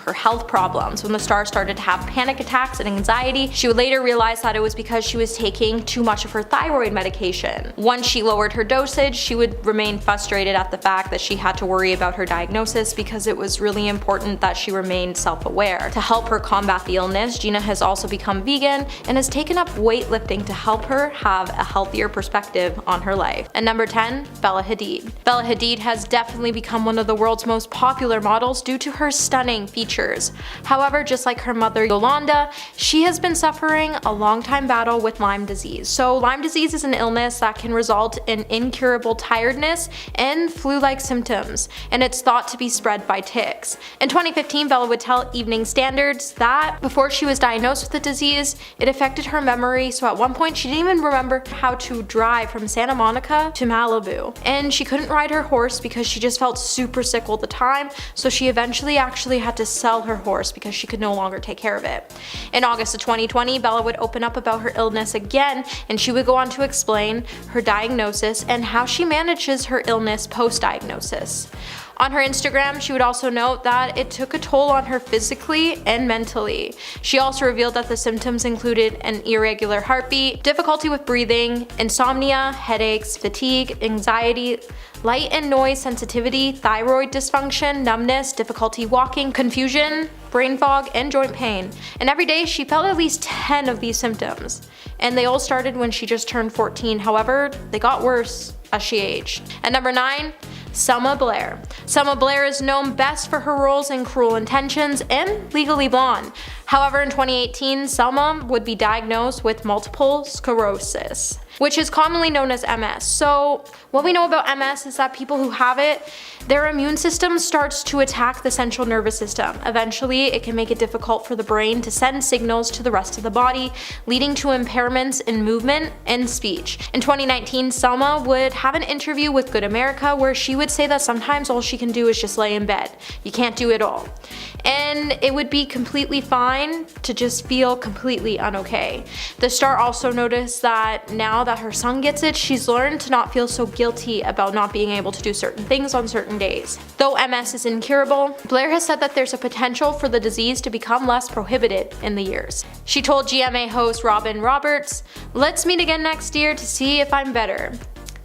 her health problems. When the star started to have panic attacks and anxiety, she would later realize that it was because she was taking too much of her thyroid medication. Once she lowered her dosage, she would remain frustrated at the fact that she had to worry about her diagnosis, because it was really important that she remained self-aware. To help her combat the illness, Gina has also become vegan and has taken up weightlifting to help her have a healthier perspective on her life. And number 10, Bella Hadid. Bella Hadid has definitely become one of the world's most popular models due to her stunning features. However, just like her mother Yolanda, she has been suffering a long-time battle with Lyme disease. So Lyme disease is an illness that can result in incurable tiredness and flu-like symptoms, and it's thought to be spread by ticks. In 2015, Bella would tell Evening Standards that before she was diagnosed with the disease, it affected her memory, so at one point she didn't even remember how to drive from Santa Monica to Malibu. And she couldn't ride her horse because she just felt super sick all the time, so she eventually actually had to sell her horse because she could no longer take care of it. In August of 2020, Bella would open up about her illness again, and she would go on to explain her diagnosis and how she manages her illness post-diagnosis. On her Instagram, she would also note that it took a toll on her physically and mentally. She also revealed that the symptoms included an irregular heartbeat, difficulty with breathing, insomnia, headaches, fatigue, anxiety, light and noise sensitivity, thyroid dysfunction, numbness, difficulty walking, confusion, brain fog, and joint pain. And every day she felt at least 10 of these symptoms. And they all started when she just turned 14. However, they got worse as she aged. At number 9, Selma Blair. Selma Blair is known best for her roles in Cruel Intentions and Legally Blonde. However, in 2018, Selma would be diagnosed with multiple sclerosis, which is commonly known as MS. So what we know about MS is that people who have it, their immune system starts to attack the central nervous system. Eventually, it can make it difficult for the brain to send signals to the rest of the body, leading to impairments in movement and speech. In 2019, Selma would have an interview with Good America where she would say that sometimes all she can do is just lay in bed. You can't do it all. And it would be completely fine to just feel completely unokay. The star also noticed that now that her son gets it, she's learned to not feel so guilty about not being able to do certain things on certain days. Though MS is incurable, Blair has said that there's a potential for the disease to become less prohibited in the years. She told GMA host Robin Roberts, "Let's meet again next year to see if I'm better.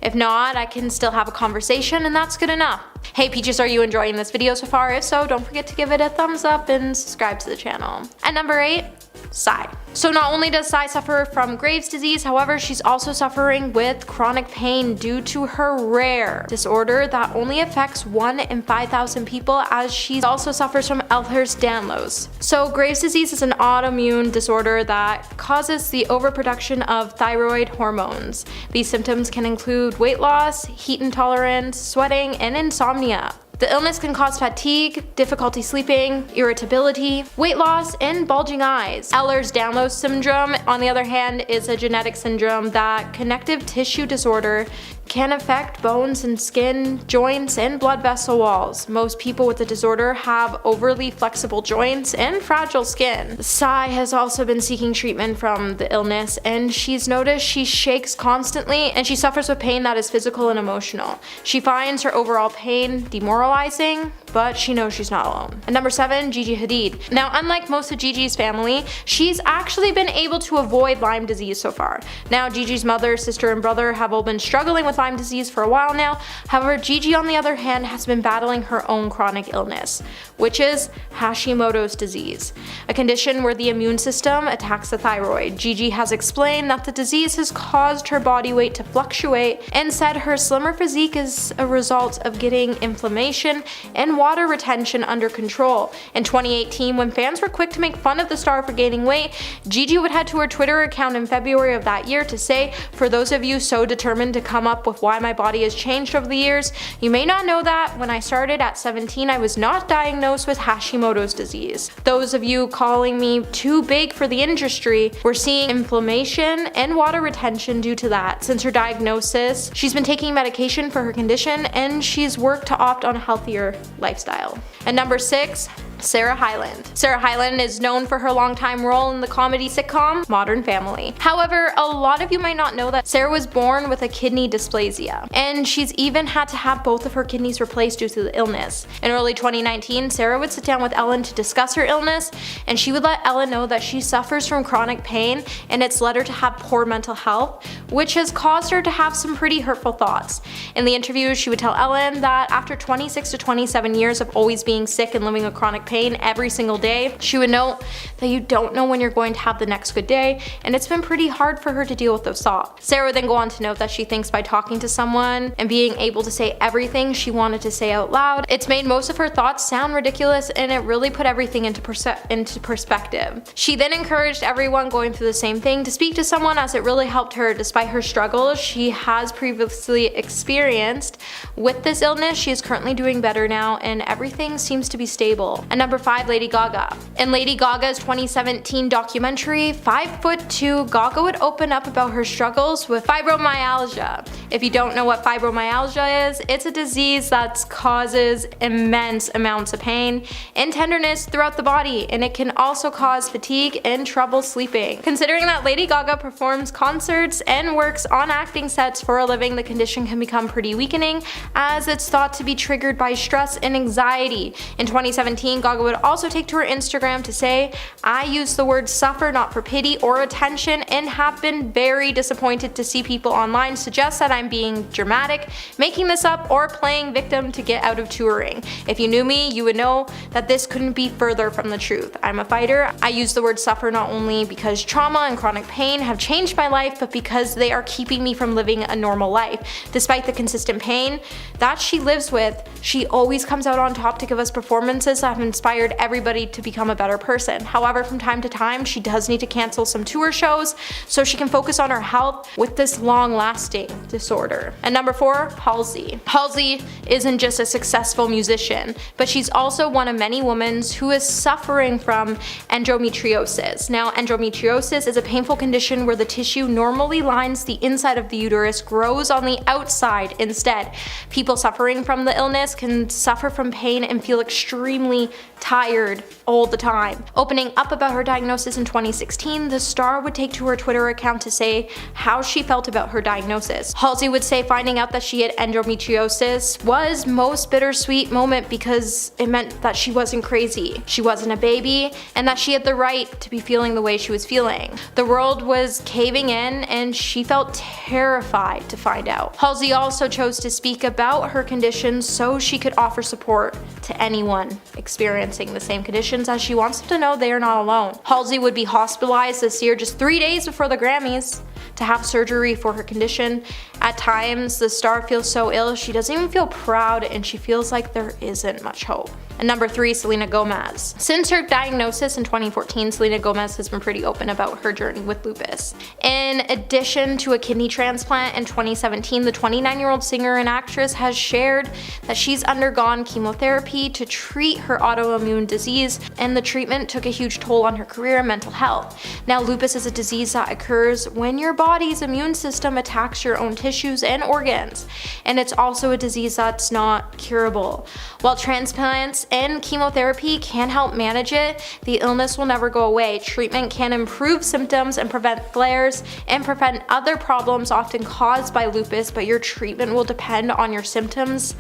If not, I can still have a conversation and that's good enough." Hey Peaches, are you enjoying this video so far? If so, don't forget to give it a thumbs up and subscribe to the channel. At number 8, Psy. So not only does Psy suffer from Graves' disease, however, she's also suffering with chronic pain due to her rare disorder that only affects 1 in 5,000 people, as she also suffers from Ehlers-Danlos. So Graves' disease is an autoimmune disorder that causes the overproduction of thyroid hormones. These symptoms can include weight loss, heat intolerance, sweating, and insomnia. The illness can cause fatigue, difficulty sleeping, irritability, weight loss, and bulging eyes. Ehlers-Danlos syndrome, on the other hand, is a genetic syndrome that connective tissue disorder can affect bones and skin, joints, and blood vessel walls. Most people with the disorder have overly flexible joints and fragile skin. Psy has also been seeking treatment from the illness, and she's noticed she shakes constantly and she suffers with pain that is physical and emotional. She finds her overall pain demoralizing, but she knows she's not alone. At number 7, Gigi Hadid. Now, unlike most of Gigi's family, she's actually been able to avoid Lyme disease so far. Now, Gigi's mother, sister, and brother have all been struggling with Lyme disease for a while now. However, Gigi, on the other hand, has been battling her own chronic illness, which is Hashimoto's disease, a condition where the immune system attacks the thyroid. Gigi has explained that the disease has caused her body weight to fluctuate and said her slimmer physique is a result of getting inflammation and water retention under control. In 2018, when fans were quick to make fun of the star for gaining weight, Gigi would head to her Twitter account in February of that year to say, "For those of you so determined to come up with why my body has changed over the years, you may not know that when I started at 17, I was not diagnosed with Hashimoto's disease. Those of you calling me too big for the industry, we're seeing inflammation and water retention due to that. Since her diagnosis, she's been taking medication for her condition and she's worked to opt on a healthier lifestyle." At number 6, Sarah Hyland. Sarah Hyland is known for her longtime role in the comedy sitcom Modern Family. However, a lot of you might not know that Sarah was born with a kidney dysplasia, and she's even had to have both of her kidneys replaced due to the illness. In early 2019, Sarah would sit down with Ellen to discuss her illness, and she would let Ellen know that she suffers from chronic pain and it's led her to have poor mental health, which has caused her to have some pretty hurtful thoughts. In the interview, she would tell Ellen that after 26 to 27 years of always being sick and living with chronic pain every single day, she would note that you don't know when you're going to have the next good day, and it's been pretty hard for her to deal with those thoughts. Sarah would then go on to note that she thinks by talking to someone and being able to say everything she wanted to say out loud, it's made most of her thoughts sound ridiculous, and it really put everything into perspective. She then encouraged everyone going through the same thing to speak to someone, as it really helped her despite her struggles she has previously experienced with this illness. She is currently doing better now, and everything seems to be stable. At number 5, Lady Gaga. In Lady Gaga's 2017 documentary, 5'2", Gaga would open up about her struggles with fibromyalgia. If you don't know what fibromyalgia is, it's a disease that causes immense amounts of pain and tenderness throughout the body, and it can also cause fatigue and trouble sleeping. Considering that Lady Gaga performs concerts and works on acting sets for a living, the condition can become pretty weakening, as it's thought to be triggered by stress and anxiety. In 2017, Gaga would also take to her Instagram to say, "I use the word suffer not for pity or attention and have been very disappointed to see people online suggest that I'm being dramatic, making this up, or playing victim to get out of touring. If you knew me, you would know that this couldn't be further from the truth. I'm a fighter. I use the word suffer not only because trauma and chronic pain have changed my life, but because they are keeping me from living a normal life. Despite the consistent pain that she lives with, she always comes out on top to give us performances that have inspired everybody to become a better person. However, from time to time, she does need to cancel some tour shows so she can focus on her health with this long-lasting disorder." And number 4, Halsey. Halsey isn't just a successful musician, but she's also one of many women who is suffering from endometriosis. Now, endometriosis is a painful condition where the tissue normally lines the inside of the uterus grows on the outside instead. People suffering from the illness can suffer from pain and feel extremely tired all the time. Opening up about her diagnosis in 2016, the star would take to her Twitter account to say how she felt about her diagnosis. Halsey would say finding out that she had endometriosis was most bittersweet moment because it meant that she wasn't crazy, she wasn't a baby, and that she had the right to be feeling the way she was feeling. The world was caving in and she felt terrified to find out. Halsey also chose to speak about her condition so she could offer support to anyone experiencing the same conditions, as she wants them to know they are not alone. Halsey would be hospitalized this year just 3 days before the Grammys to have surgery for her condition. At times, the star feels so ill she doesn't even feel proud and she feels like there isn't much hope. And number 3, Selena Gomez. Since her diagnosis in 2014, Selena Gomez has been pretty open about her journey with lupus. In addition to a kidney transplant in 2017, the 29-year-old singer and actress has shared that she's undergone chemotherapy to treat her autoimmune disease, and the treatment took a huge toll on her career and mental health. Now, lupus is a disease that occurs when your body's immune system attacks your own tissues and organs, and it's also a disease that's not curable. While transplants and chemotherapy can help manage it, the illness will never go away. Treatment can improve symptoms and prevent flares and prevent other problems often caused by lupus, but your treatment will depend on your symptoms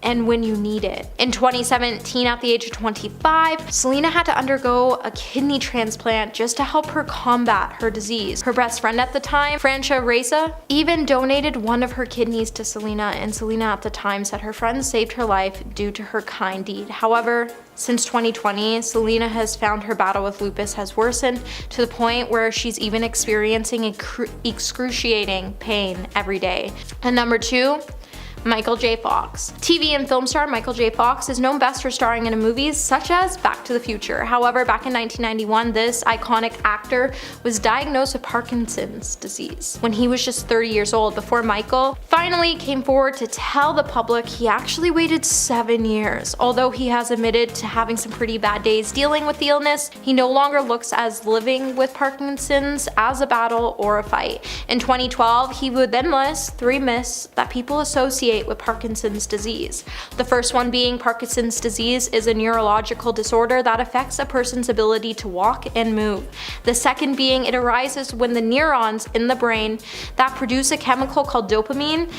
and when you need it. In 2017, at the age of 25, Selena had to undergo a kidney transplant just to help her combat her disease. Her best friend at the time, Francia Reza, even donated one of her kidneys to Selena, and Selena at the time said her friend saved her life due to her kind deed. However, since 2020, Selena has found her battle with lupus has worsened to the point where she's even experiencing excruciating pain every day. And number 2, Michael J. Foxx. TV and film star Michael J. Foxx is known best for starring in movies such as Back to the Future. However, back in 1991, this iconic actor was diagnosed with Parkinson's disease when he was just 30 years old. Before Michael finally came forward to tell the public, he actually waited 7 years. Although he has admitted to having some pretty bad days dealing with the illness, he no longer looks as living with Parkinson's as a battle or a fight. In 2012, he would then list 3 myths that people associate with Parkinson's disease. The first one being Parkinson's disease is a neurological disorder that affects a person's ability to walk and move. The second being it arises when the neurons in the brain that produce a chemical called dopamine,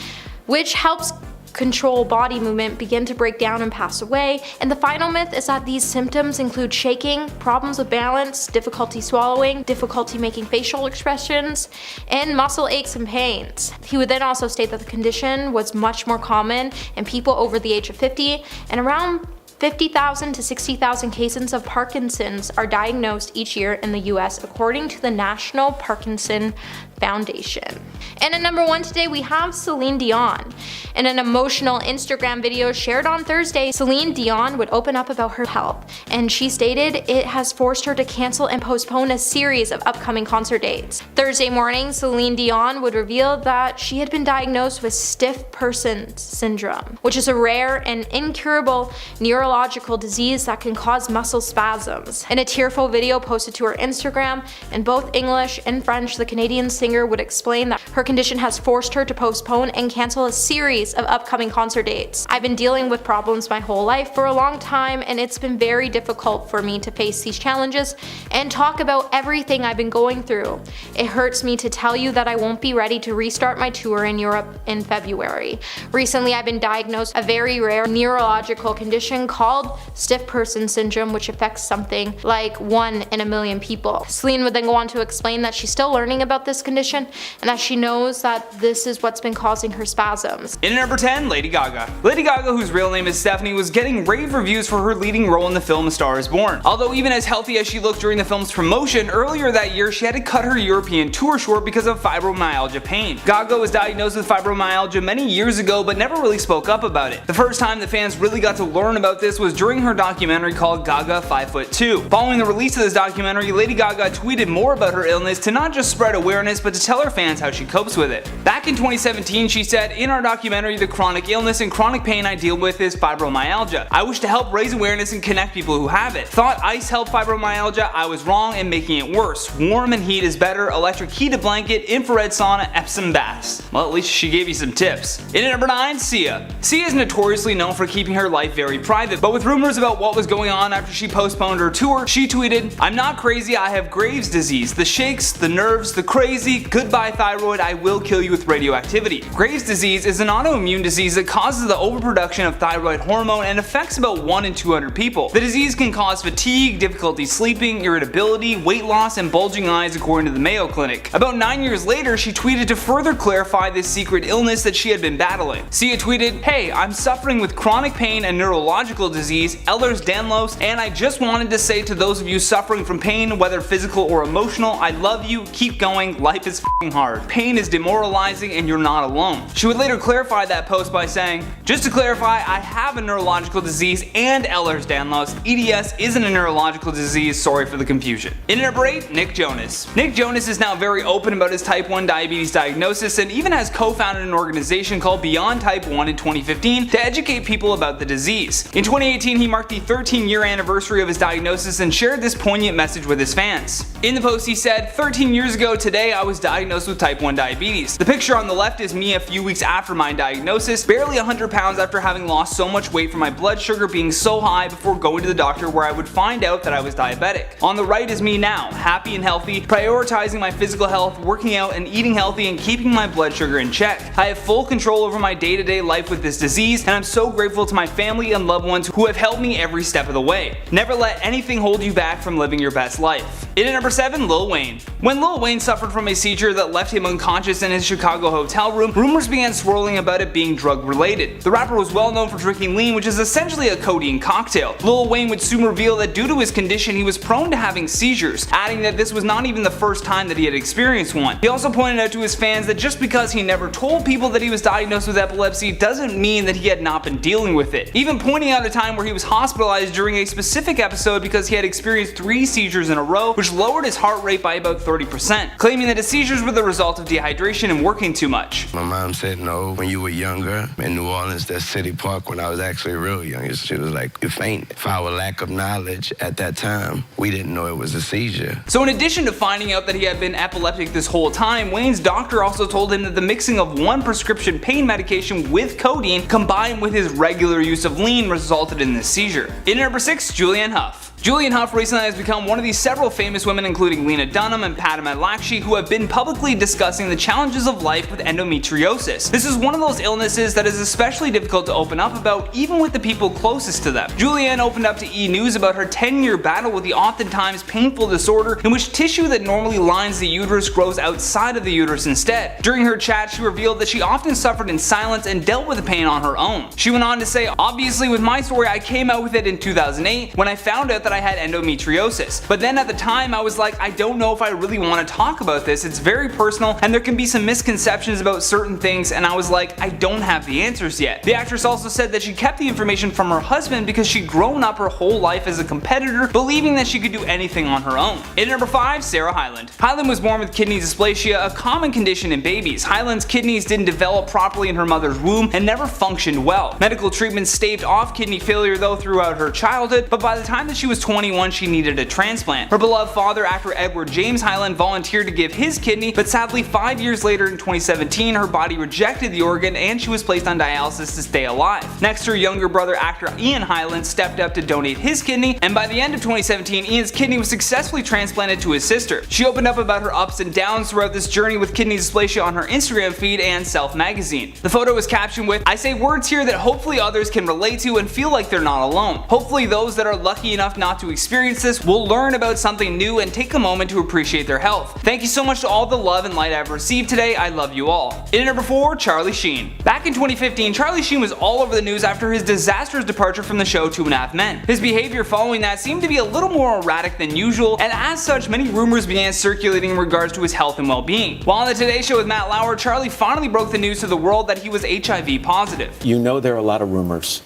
which helps control body movement, begin to break down and pass away. And the final myth is that these symptoms include shaking, problems with balance, difficulty swallowing, difficulty making facial expressions, and muscle aches and pains. He would then also state that the condition was much more common in people over the age of 50, and around 50,000 to 60,000 cases of Parkinson's are diagnosed each year in the US, according to the National Parkinson Foundation. And at number 1 today, we have Celine Dion. In an emotional Instagram video shared on Thursday, Celine Dion would open up about her health, and she stated it has forced her to cancel and postpone a series of upcoming concert dates. Thursday morning, Celine Dion would reveal that she had been diagnosed with stiff person syndrome, which is a rare and incurable neurological disease that can cause muscle spasms. In a tearful video posted to her Instagram in both English and French, the Canadian singer singer would explain that her condition has forced her to postpone and cancel a series of upcoming concert dates. I've been dealing with problems my whole life for a long time, and it's been very difficult for me to face these challenges and talk about everything I've been going through. It hurts me to tell you that I won't be ready to restart my tour in Europe in February. Recently, I've been diagnosed a very rare neurological condition called stiff person syndrome, which affects something like 1 in a million people. Celine would then go on to explain that she's still learning about this condition and that she knows that this is what's been causing her spasms. In at number 10, Lady Gaga. Lady Gaga, whose real name is Stephanie, was getting rave reviews for her leading role in the film A Star is Born. Although even as healthy as she looked during the film's promotion, earlier that year she had to cut her European tour short because of fibromyalgia pain. Gaga was diagnosed with fibromyalgia many years ago but never really spoke up about it. The first time the fans really got to learn about this was during her documentary called Gaga 5'2". Following the release of this documentary, Lady Gaga tweeted more about her illness to not just spread awareness but to tell her fans how she copes with it. Back in 2017, she said, "In our documentary, the chronic illness and chronic pain I deal with is fibromyalgia. I wish to help raise awareness and connect people who have it. Thought ice helped fibromyalgia, I was wrong in making it worse. Warm and heat is better, electric heated blanket, infrared sauna, Epsom baths." Well, at least she gave you some tips. In at number 9, Sia. Sia is notoriously known for keeping her life very private, but with rumors about what was going on after she postponed her tour, she tweeted, "I'm not crazy, I have Graves' disease. The shakes, the nerves, the crazy, goodbye thyroid, I will kill you with radioactivity." Graves' disease is an autoimmune disease that causes the overproduction of thyroid hormone and affects about 1 in 200 people. The disease can cause fatigue, difficulty sleeping, irritability, weight loss, and bulging eyes according to the Mayo Clinic. About 9 years later, she tweeted to further clarify this secret illness that she had been battling. Sia tweeted, "Hey, I'm suffering with chronic pain and neurological disease, Ehlers-Danlos, and I just wanted to say to those of you suffering from pain, whether physical or emotional, I love you, keep going, life is f***ing hard. Pain is demoralizing and you're not alone." She would later clarify that post by saying, "Just to clarify, I have a neurological disease and Ehlers-Danlos. EDS isn't a neurological disease, sorry for the confusion." In at number 8, Nick Jonas. Nick Jonas is now very open about his type 1 diabetes diagnosis and even has co-founded an organization called Beyond Type 1 in 2015 to educate people about the disease. In 2018, he marked the 13-year anniversary of his diagnosis and shared this poignant message with his fans. In the post he said, "13 years ago today I was diagnosed with type 1 diabetes. The picture on the left is me a few weeks after my diagnosis, barely 100 pounds after having lost so much weight from my blood sugar being so high before going to the doctor where I would find out that I was diabetic. On the right is me now, happy and healthy, prioritizing my physical health, working out and eating healthy and keeping my blood sugar in check. I have full control over my day-to-day life with this disease, and I'm so grateful to my family and loved ones who have helped me every step of the way. Never let anything hold you back from living your best life." In at number 7, Lil Wayne. When Lil Wayne suffered from a seizure that left him unconscious in his Chicago hotel room, rumors began swirling about it being drug related. The rapper was well known for drinking lean, which is essentially a codeine cocktail. Lil Wayne would soon reveal that due to his condition he was prone to having seizures, adding that this was not even the first time that he had experienced one. He also pointed out to his fans that just because he never told people that he was diagnosed with epilepsy doesn't mean that he had not been dealing with it, even pointing out a time where he was hospitalized during a specific episode because he had experienced 3 seizures in a row, which lowered his heart rate by about 30%, claiming that his seizures were the result of dehydration and working too much. My mom said, "No, when you were younger in New Orleans, that city park, when I was actually real young, she was like, you're faint." For our lack of knowledge at that time, we didn't know it was a seizure. So in addition to finding out that he had been epileptic this whole time, Wayne's doctor also told him that the mixing of one prescription pain medication with codeine combined with his regular use of lean resulted in this seizure. In at number 6, Julianne Hough. Julianne Hough recently has become one of these several famous women, including Lena Dunham and Padma Lakshmi, who have been publicly discussing the challenges of life with endometriosis. This is one of those illnesses that is especially difficult to open up about, even with the people closest to them. Julianne opened up to E! News about her 10-year battle with the oftentimes painful disorder in which tissue that normally lines the uterus grows outside of the uterus instead. During her chat, she revealed that she often suffered in silence and dealt with the pain on her own. She went on to say, "Obviously with my story, I came out with it in 2008 when I found out that I had endometriosis. But then at the time I was like, I don't know if I really want to talk about this. It's very personal and there can be some misconceptions about certain things, and I was like, I don't have the answers yet." The actress also said that she kept the information from her husband because she'd grown up her whole life as a competitor, believing that she could do anything on her own. In number 5, Sarah Hyland. Hyland was born with kidney dysplasia, a common condition in babies. Hyland's kidneys didn't develop properly in her mother's womb and never functioned well. Medical treatment staved off kidney failure though throughout her childhood, but by the time that she was 21 she needed a transplant. Her beloved father, actor Edward James Hyland, volunteered to give his his kidney, but sadly 5 years later in 2017 her body rejected the organ and she was placed on dialysis to stay alive. Next, her younger brother actor Ian Hyland stepped up to donate his kidney, and by the end of 2017 Ian's kidney was successfully transplanted to his sister. She opened up about her ups and downs throughout this journey with kidney dysplasia on her Instagram feed and Self magazine. The photo was captioned with, "I say words here that hopefully others can relate to and feel like they're not alone. Hopefully those that are lucky enough not to experience this will learn about something new and take a moment to appreciate their health. Thank you so much to all the love and light I've received today. I love you all." In at number 4, Charlie Sheen. Back in 2015, Charlie Sheen was all over the news after his disastrous departure from the show 2.5 Men. His behavior following that seemed to be a little more erratic than usual, and as such many rumors began circulating in regards to his health and well-being. While on the Today Show with Matt Lauer, Charlie finally broke the news to the world that he was HIV positive. You know there are a lot of rumors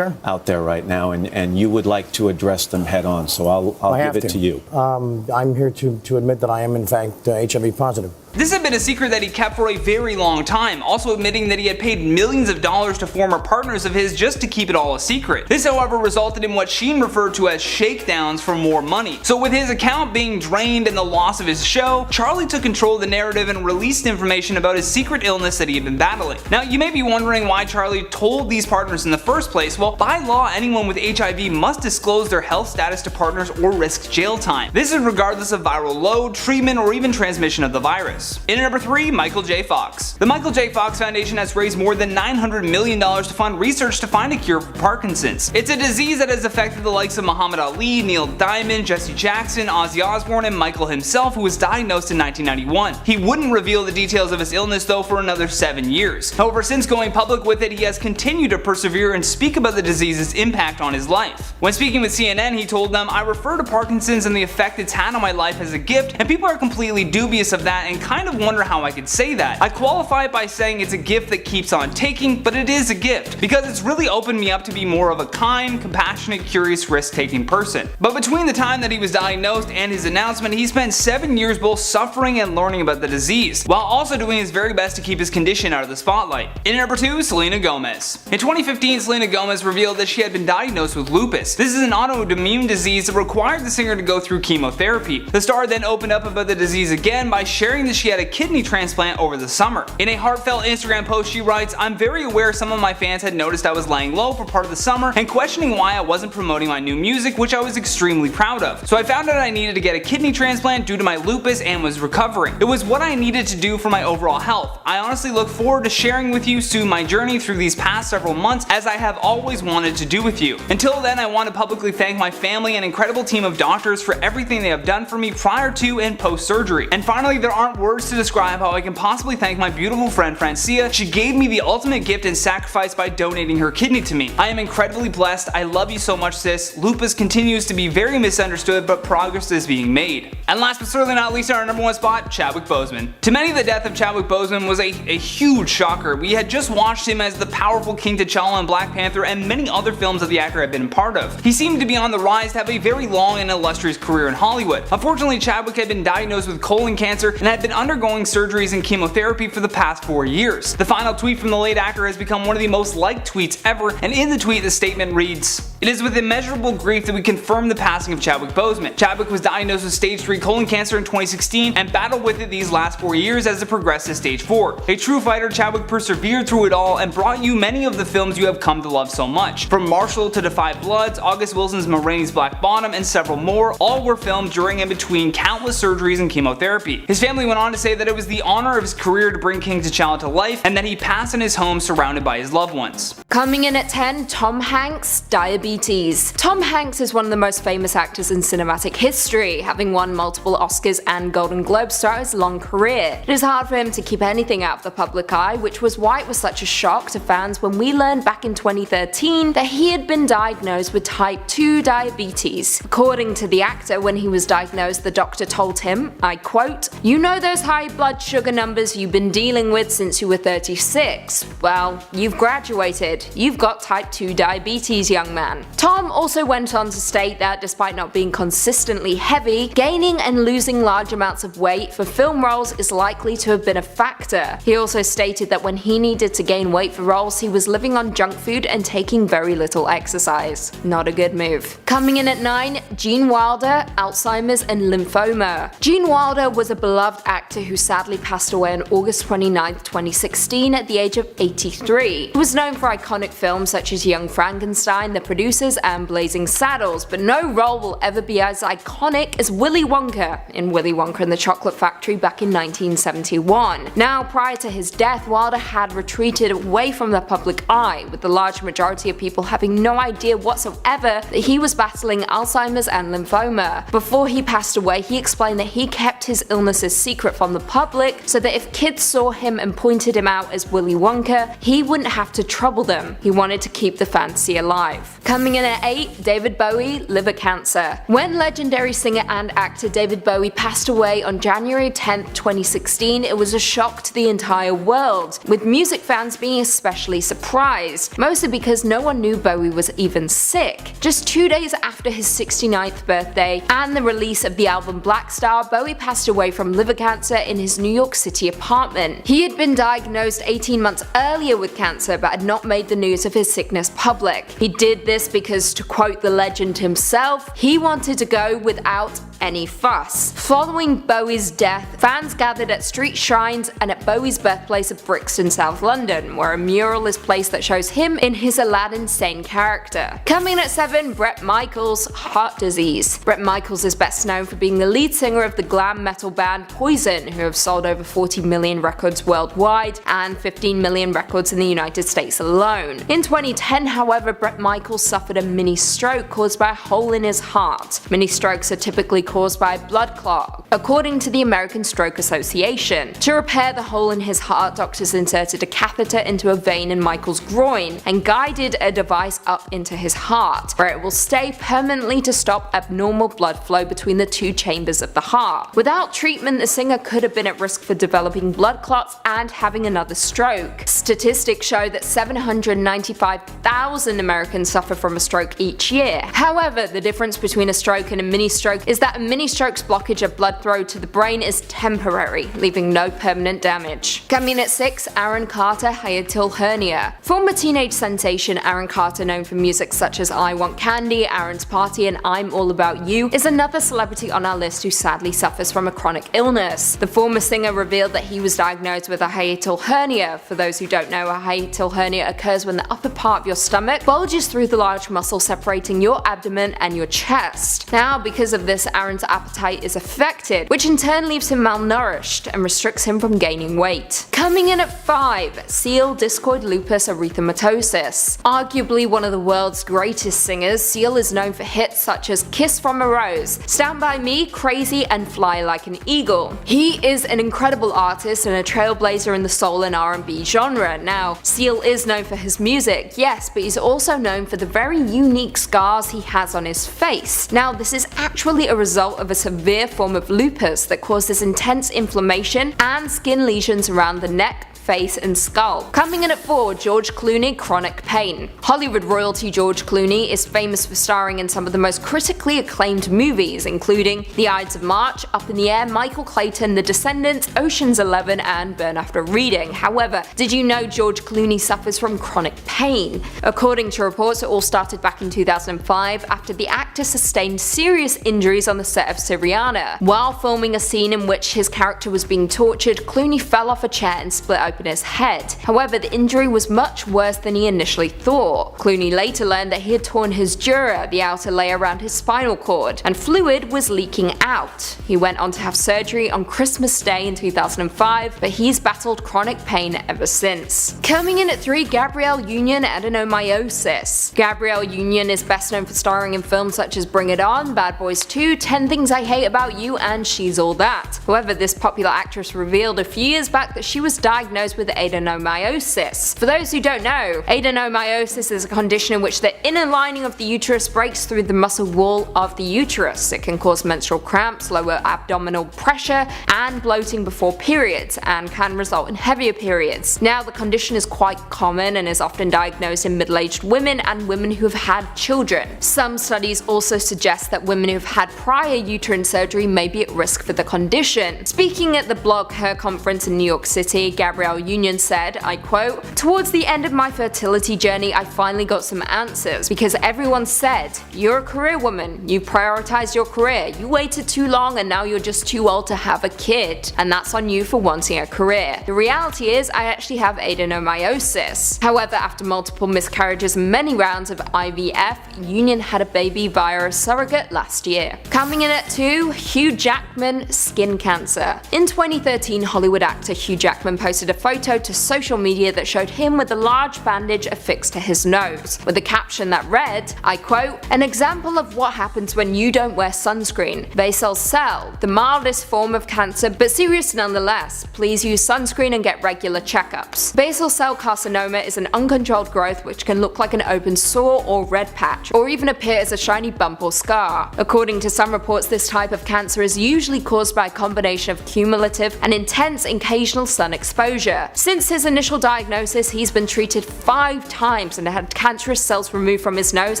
out there right now, and you would like to address them head on, so I'll give it to you. I'm here to admit that I am in fact HIV positive. This had been a secret that he kept for a very long time, also admitting that he had paid millions of dollars to former partners of his just to keep it all a secret. This, however, resulted in what Sheen referred to as shakedowns for more money. So with his account being drained and the loss of his show, Charlie took control of the narrative and released information about his secret illness that he had been battling. Now you may be wondering why Charlie told these partners in the first place. Well, by law anyone with HIV must disclose their health status to partners or risk jail time. This is regardless of viral load, treatment, or even transmission of the virus. In at number 3, Michael J. Foxx. The Michael J. Foxx Foundation has raised more than $900 million to fund research to find a cure for Parkinson's. It's a disease that has affected the likes of Muhammad Ali, Neil Diamond, Jesse Jackson, Ozzy Osbourne, and Michael himself, who was diagnosed in 1991. He wouldn't reveal the details of his illness though for another 7 years. However, since going public with it, he has continued to persevere and speak about the disease's impact on his life. When speaking with CNN, he told them, "I refer to Parkinson's and the effect it's had on my life as a gift, and people are completely dubious of that and kind of wonder how I could say that. I qualify it by saying it's a gift that keeps on taking, but it is a gift, because it's really opened me up to be more of a kind, compassionate, curious, risk-taking person." But between the time that he was diagnosed and his announcement, he spent 7 years both suffering and learning about the disease, while also doing his very best to keep his condition out of the spotlight. In at number 2, Selena Gomez. In 2015, Selena Gomez revealed that she had been diagnosed with lupus. This is an autoimmune disease that required the singer to go through chemotherapy. The star then opened up about the disease again by sharing that she had a kidney transplant over the summer. In a heartfelt Instagram post, she writes, "I'm very aware some of my fans had noticed I was laying low for part of the summer and questioning why I wasn't promoting my new music, which I was extremely proud of. So I found out I needed to get a kidney transplant due to my lupus and was recovering. It was what I needed to do for my overall health. I honestly look forward to sharing with you soon my journey through these past several months, as I have always wanted to do with you. Until then, I want to publicly thank my family and incredible team of doctors for everything they have done for me prior to and post surgery. And finally, there aren't words to describe how I can possibly thank my beautiful friend Francia. She gave me the ultimate gift and sacrifice by donating her kidney to me. I am incredibly blessed. I love you so much, sis. Lupus continues to be very misunderstood, but progress is being made." And last but certainly not least, our number 1 spot, Chadwick Boseman. To many, the death of Chadwick Boseman was a huge shocker. We had just watched him as the powerful King T'Challa in Black Panther and many other films that the actor had been a part of. He seemed to be on the rise to have a very long and illustrious career in Hollywood. Unfortunately, Chadwick had been diagnosed with colon cancer and had been undergoing surgeries and chemotherapy for the past 4 years. The final tweet from the late actor has become one of the most liked tweets ever, and in the tweet the statement reads, "It is with immeasurable grief that we confirm the passing of Chadwick Boseman. Chadwick was diagnosed with stage 3 colon cancer in 2016 and battled with it these last 4 years as it progressed to stage 4. A true fighter, Chadwick persevered through it all and brought you many of the films you have come to love so much. From Marshall to Defy Bloods, August Wilson's Ma Rainey's Black Bottom, and several more, all were filmed during and between countless surgeries and chemotherapy." His family went on to say that it was the honor of his career to bring King T'Challa to life and that he passed in his home surrounded by his loved ones. Coming in at 10, Tom Hanks, diabetes. Tom Hanks is one of the most famous actors in cinematic history, having won multiple Oscars and Golden Globes throughout his long career. It is hard for him to keep anything out of the public eye, which was why it was such a shock to fans when we learned back in 2013 that he had been diagnosed with type 2 diabetes. According to the actor, when he was diagnosed, the doctor told him, I quote, "You know those high blood sugar numbers you've been dealing with since you were 36? Well, you've graduated. You've got type 2 diabetes, young man." fan. Tom also went on to state that despite not being consistently heavy, gaining and losing large amounts of weight for film roles is likely to have been a factor. He also stated that when he needed to gain weight for roles, he was living on junk food and taking very little exercise. Not a good move. Coming in at 9, Gene Wilder, Alzheimer's and lymphoma. Gene Wilder was a beloved actor who sadly passed away on August 29, 2016 at the age of 83. He was known for iconic films such as Young Frankenstein, The Producers and Blazing Saddles, but no role will ever be as iconic as Willy Wonka in Willy Wonka and the Chocolate Factory back in 1971. Now, prior to his death, Wilder had retreated away from the public eye, with the large majority of people having no idea whatsoever that he was battling Alzheimer's and lymphoma. Before he passed away, he explained that he kept his illnesses secret from the public so that if kids saw him and pointed him out as Willy Wonka, he wouldn't have to trouble them. He wanted to keep the fantasy alive. Coming in at 8, David Bowie, liver cancer. When legendary singer and actor David Bowie passed away on January 10, 2016, it was a shock to the entire world, with music fans being especially surprised, mostly because no one knew Bowie was even sick. Just 2 days after his 69th birthday and the release of the album Black Star, Bowie passed away from liver cancer in his New York City apartment. He had been diagnosed 18 months earlier with cancer but had not made the news of his sickness public. He did this because, to quote the legend himself, he wanted to go without any fuss. Following Bowie's death, fans gathered at street shrines and at Bowie's birthplace of Brixton, South London, where a mural is placed that shows him in his Aladdin Sane character. Coming at 7, Bret Michaels, heart disease. Bret Michaels is best known for being the lead singer of the glam metal band Poison, who have sold over 40 million records worldwide and 15 million records in the United States alone. In 2010, however, Bret Michaels suffered a mini stroke caused by a hole in his heart. Mini strokes are typically caused by a blood clot, according to the American Stroke Association. To repair the hole in his heart, doctors inserted a catheter into a vein in Michael's groin and guided a device up into his heart, where it will stay permanently to stop abnormal blood flow between the two chambers of the heart. Without treatment, the singer could have been at risk for developing blood clots and having another stroke. Statistics show that 795,000 Americans suffer from a stroke each year. However, the difference between a stroke and a mini stroke is that a mini stroke's blockage of blood flow to the brain is temporary, leaving no permanent damage. Coming at 6, Aaron Carter, hiatal hernia. Former teenage sensation Aaron Carter, known for music such as I Want Candy, Aaron's Party and I'm All About You, is another celebrity on our list who sadly suffers from a chronic illness. The former singer revealed that he was diagnosed with a hiatal hernia. For those who don't know, a hiatal hernia occurs when the upper part of your stomach bulges through the large muscle separating your abdomen and your chest. Now, because of this, Aaron's appetite is affected, which in turn leaves him malnourished and restricts him from gaining weight. Coming in at 5, Seal, discoid lupus erythematosus. Arguably one of the world's greatest singers, Seal is known for hits such as Kiss from a Rose, Stand By Me, Crazy and Fly Like an Eagle. He is an incredible artist and a trailblazer in the soul and R&B genre. Now, Seal is known for his music, yes, but he's also known for the very unique scars he has on his face. Now, this is actually a result of a severe form of lupus that causes intense inflammation and skin lesions around the neck, face and skull. Coming in at 4, George Clooney, chronic pain. Hollywood royalty George Clooney is famous for starring in some of the most critically acclaimed movies, including The Ides of March, Up in the Air, Michael Clayton, The Descendants, Ocean's 11 and Burn After Reading. However, did you know George Clooney suffers from chronic pain? According to reports, it all started back in 2005 after the actor sustained serious injuries on the set of Syriana. While filming a scene in which his character was being tortured, Clooney fell off a chair and split open his head. However, the injury was much worse than he initially thought. Clooney later learned that he had torn his dura, the outer layer around his spinal cord, and fluid was leaking out. He went on to have surgery on Christmas Day in 2005, but he's battled chronic pain ever since. Coming in at 3, Gabrielle Union, adenomyosis. Gabrielle Union is best known for starring in films such as Bring It On, Bad Boys 2, 10 Things I Hate About You, and She's All That. However, this popular actress revealed a few years back that she was diagnosed diagnosed with adenomyosis. For those who don't know, adenomyosis is a condition in which the inner lining of the uterus breaks through the muscle wall of the uterus. It can cause menstrual cramps, lower abdominal pressure, and bloating before periods, and can result in heavier periods. Now, the condition is quite common and is often diagnosed in middle-aged women and women who have had children. Some studies also suggest that women who have had prior uterine surgery may be at risk for the condition. Speaking at the Blog Her conference in New York City, Gabrielle Union said, I quote, "Towards the end of my fertility journey, I finally got some answers because everyone said, you're a career woman, you prioritized your career, you waited too long and now you're just too old to have a kid, and that's on you for wanting a career. The reality is I actually have adenomyosis." However, after multiple miscarriages and many rounds of IVF, Union had a baby via a surrogate last year. Coming in at 2, Hugh Jackman, skin cancer. In 2013, Hollywood actor Hugh Jackman posted a photo to social media that showed him with a large bandage affixed to his nose, with a caption that read, I quote, "An example of what happens when you don't wear sunscreen. Basal cell, the mildest form of cancer but serious nonetheless. Please use sunscreen and get regular checkups." Basal cell carcinoma is an uncontrolled growth which can look like an open sore or red patch, or even appear as a shiny bump or scar. According to some reports, this type of cancer is usually caused by a combination of cumulative and intense occasional sun exposure. Since his initial diagnosis, he's been treated 5 times and had cancerous cells removed from his nose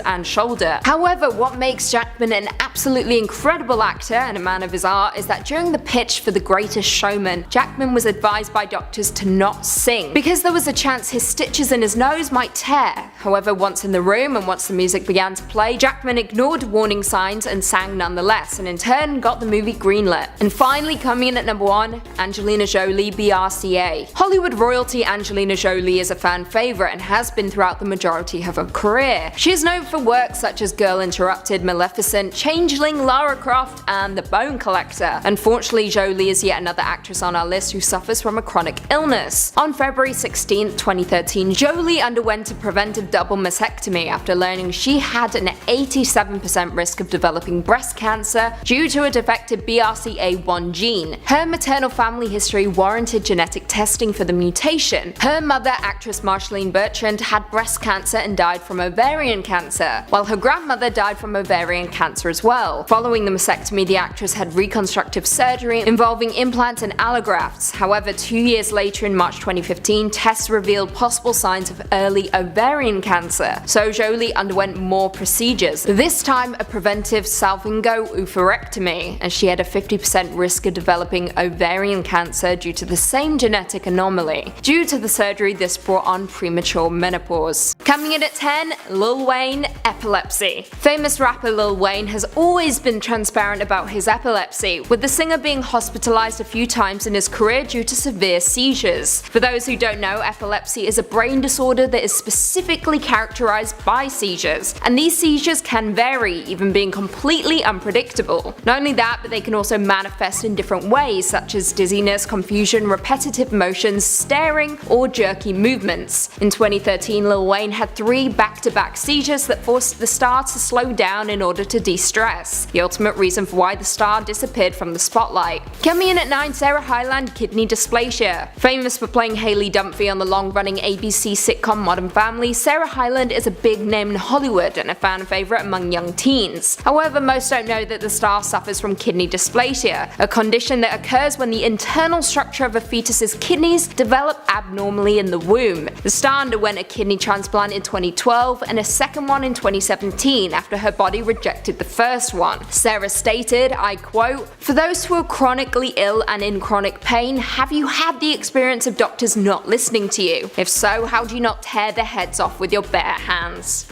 and shoulder. However, what makes Jackman an absolutely incredible actor and a man of his art is that during the pitch for The Greatest Showman, Jackman was advised by doctors to not sing because there was a chance his stitches in his nose might tear. However, once in the room and once the music began to play, Jackman ignored warning signs and sang nonetheless, and in turn got the movie greenlit. And finally, coming in at number 1, Angelina Jolie, BRCA. Hollywood royalty Angelina Jolie is a fan favorite and has been throughout the majority of her career. She is known for work such as Girl Interrupted, Maleficent, Changeling, Lara Croft, and The Bone Collector. Unfortunately, Jolie is yet another actress on our list who suffers from a chronic illness. On February 16, 2013, Jolie underwent a preventive double mastectomy after learning she had an 87% risk of developing breast cancer due to a defective BRCA1 gene. Her maternal family history warranted genetic testing for the mutation. Her mother, actress Marshalline Bertrand, had breast cancer and died from ovarian cancer, while her grandmother died from ovarian cancer as well. Following the mastectomy, the actress had reconstructive surgery involving implants and allografts. However, 2 years later in March 2015, tests revealed possible signs of early ovarian cancer, so Jolie underwent more procedures, this time a preventive salpingo-oophorectomy, and she had a 50% risk of developing ovarian cancer due to the same genetic anomaly. Due to the surgery, this brought on premature menopause. Coming in at 10, Lil Wayne, epilepsy. Famous rapper Lil Wayne has always been transparent about his epilepsy, with the singer being hospitalized a few times in his career due to severe seizures. For those who don't know, epilepsy is a brain disorder that is specifically characterized by seizures, and these seizures can vary, even being completely unpredictable. Not only that, but they can also manifest in different ways, such as dizziness, confusion, repetitive motions, staring, or jerky movements. In 2013, Lil Wayne had 3 back-to-back seizures that forced the star to slow down in order to de-stress, the ultimate reason for why the star disappeared from the spotlight. Coming in at 9, Sarah Hyland, kidney dysplasia. Famous for playing Haley Dunphy on the long-running ABC sitcom Modern Family, Sarah Hyland is a big name in Hollywood and a fan favorite among young teens. However, most don't know that the star suffers from kidney dysplasia, a condition that occurs when the internal structure of a fetus's kidneys develop abnormally in the womb. The star underwent a kidney transplant in 2012 and a second one in 2017 after her body rejected the first one. Sarah stated, I quote, "For those who are chronically ill and in chronic pain, have you had the experience of doctors not listening to you? If so, how do you not tear their heads off with your bare hands?"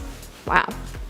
Wow.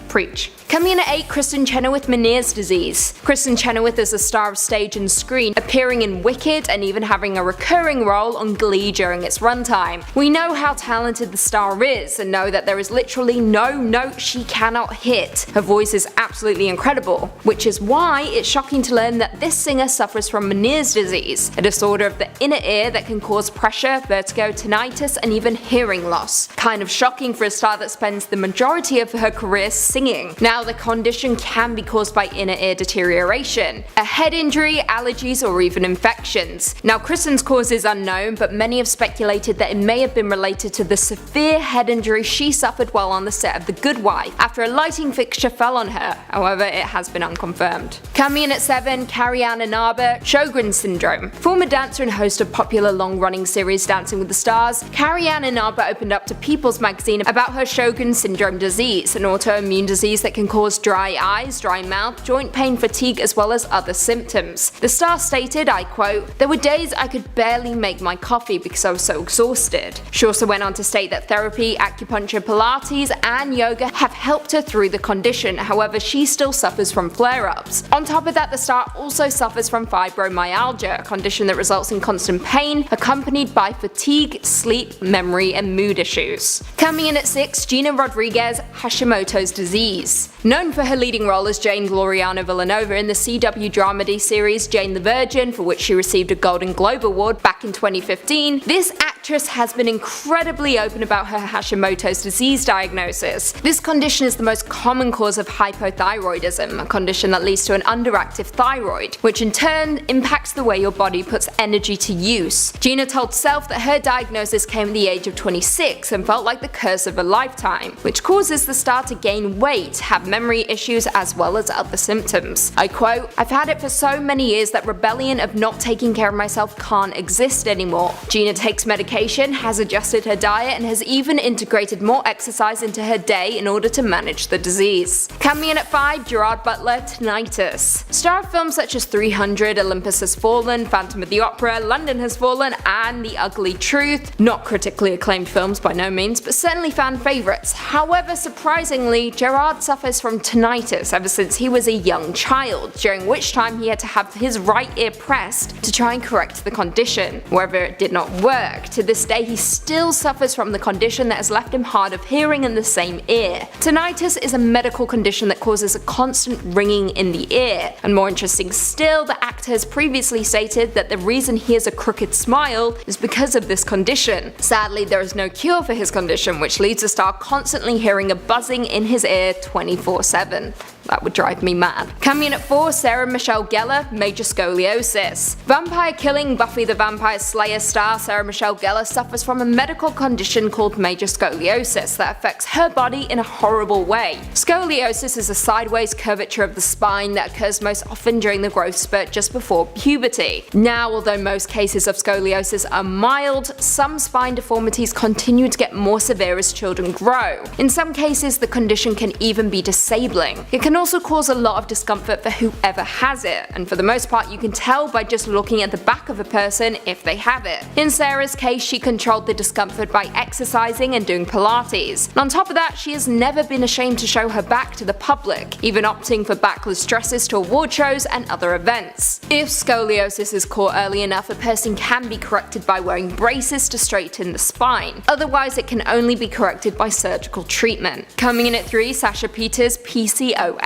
Preach. Coming in at 8, Kristen Chenoweth, Meniere's disease. Kristen Chenoweth is a star of stage and screen, appearing in Wicked and even having a recurring role on Glee during its runtime. We know how talented the star is and know that there is literally no note she cannot hit. Her voice is absolutely incredible, which is why it's shocking to learn that this singer suffers from Meniere's disease, a disorder of the inner ear that can cause pressure, vertigo, tinnitus, and even hearing loss. Kind of shocking for a star that spends the majority of her career singing. Now, Now, the condition can be caused by inner ear deterioration, a head injury, allergies, or even infections. Now, Kristen's cause is unknown, but many have speculated that it may have been related to the severe head injury she suffered while on the set of The Good Wife after a lighting fixture fell on her. However, it has been unconfirmed. Coming in at 7, Karianne Inaba, Sjogren's syndrome. Former dancer and host of popular long-running series Dancing with the Stars, Karianne Inaba opened up to People's magazine about her Sjogren's syndrome disease, an autoimmune disease that can cause dry eyes, dry mouth, joint pain, fatigue, as well as other symptoms. The star stated, I quote, "There were days I could barely make my coffee because I was so exhausted." She also went on to state that therapy, acupuncture, Pilates, and yoga have helped her through the condition. However, she still suffers from flare-ups. On top of that, the star also suffers from fibromyalgia, a condition that results in constant pain accompanied by fatigue, sleep, memory, and mood issues. Coming in at 6, Gina Rodriguez, Hashimoto's disease. Known for her leading role as Jane Gloriana Villanova in the CW dramedy series Jane the Virgin, for which she received a Golden Globe Award back in 2015, this actress has been incredibly open about her Hashimoto's disease diagnosis. This condition is the most common cause of hypothyroidism, a condition that leads to an underactive thyroid, which in turn impacts the way your body puts energy to use. Gina told Self that her diagnosis came at the age of 26 and felt like the curse of a lifetime, which causes the star to gain weight, have memory issues, as well as other symptoms. I quote, "I've had it for so many years that rebellion of not taking care of myself can't exist anymore." Gina takes medication, has adjusted her diet, and has even integrated more exercise into her day in order to manage the disease. Coming in at 5, Gerard Butler, tinnitus. Star of films such as 300, Olympus Has Fallen, Phantom of the Opera, London Has Fallen, and The Ugly Truth. Not critically acclaimed films by no means, but certainly fan favourites. However, surprisingly, Gerard suffers from tinnitus ever since he was a young child, during which time he had to have his right ear pressed to try and correct the condition. However, it did not work. To this day, he still suffers from the condition that has left him hard of hearing in the same ear. Tinnitus is a medical condition that causes a constant ringing in the ear, and more interesting still, the actor has previously stated that the reason he has a crooked smile is because of this condition. Sadly, there is no cure for his condition, which leads the star constantly hearing a buzzing in his ear 24/7. That would drive me mad. Coming in at 4, Sarah Michelle Gellar, major scoliosis. Vampire-killing Buffy the Vampire Slayer star Sarah Michelle Gellar suffers from a medical condition called major scoliosis that affects her body in a horrible way. Scoliosis is a sideways curvature of the spine that occurs most often during the growth spurt just before puberty. Now, although most cases of scoliosis are mild, some spine deformities continue to get more severe as children grow. In some cases, the condition can even be disabling. It can also cause a lot of discomfort for whoever has it, and for the most part you can tell by just looking at the back of a person if they have it. In Sarah's case, she controlled the discomfort by exercising and doing Pilates. And on top of that, she has never been ashamed to show her back to the public, even opting for backless dresses to award shows and other events. If scoliosis is caught early enough, a person can be corrected by wearing braces to straighten the spine. Otherwise, it can only be corrected by surgical treatment. Coming in at 3, Sasha Peters, PCOS.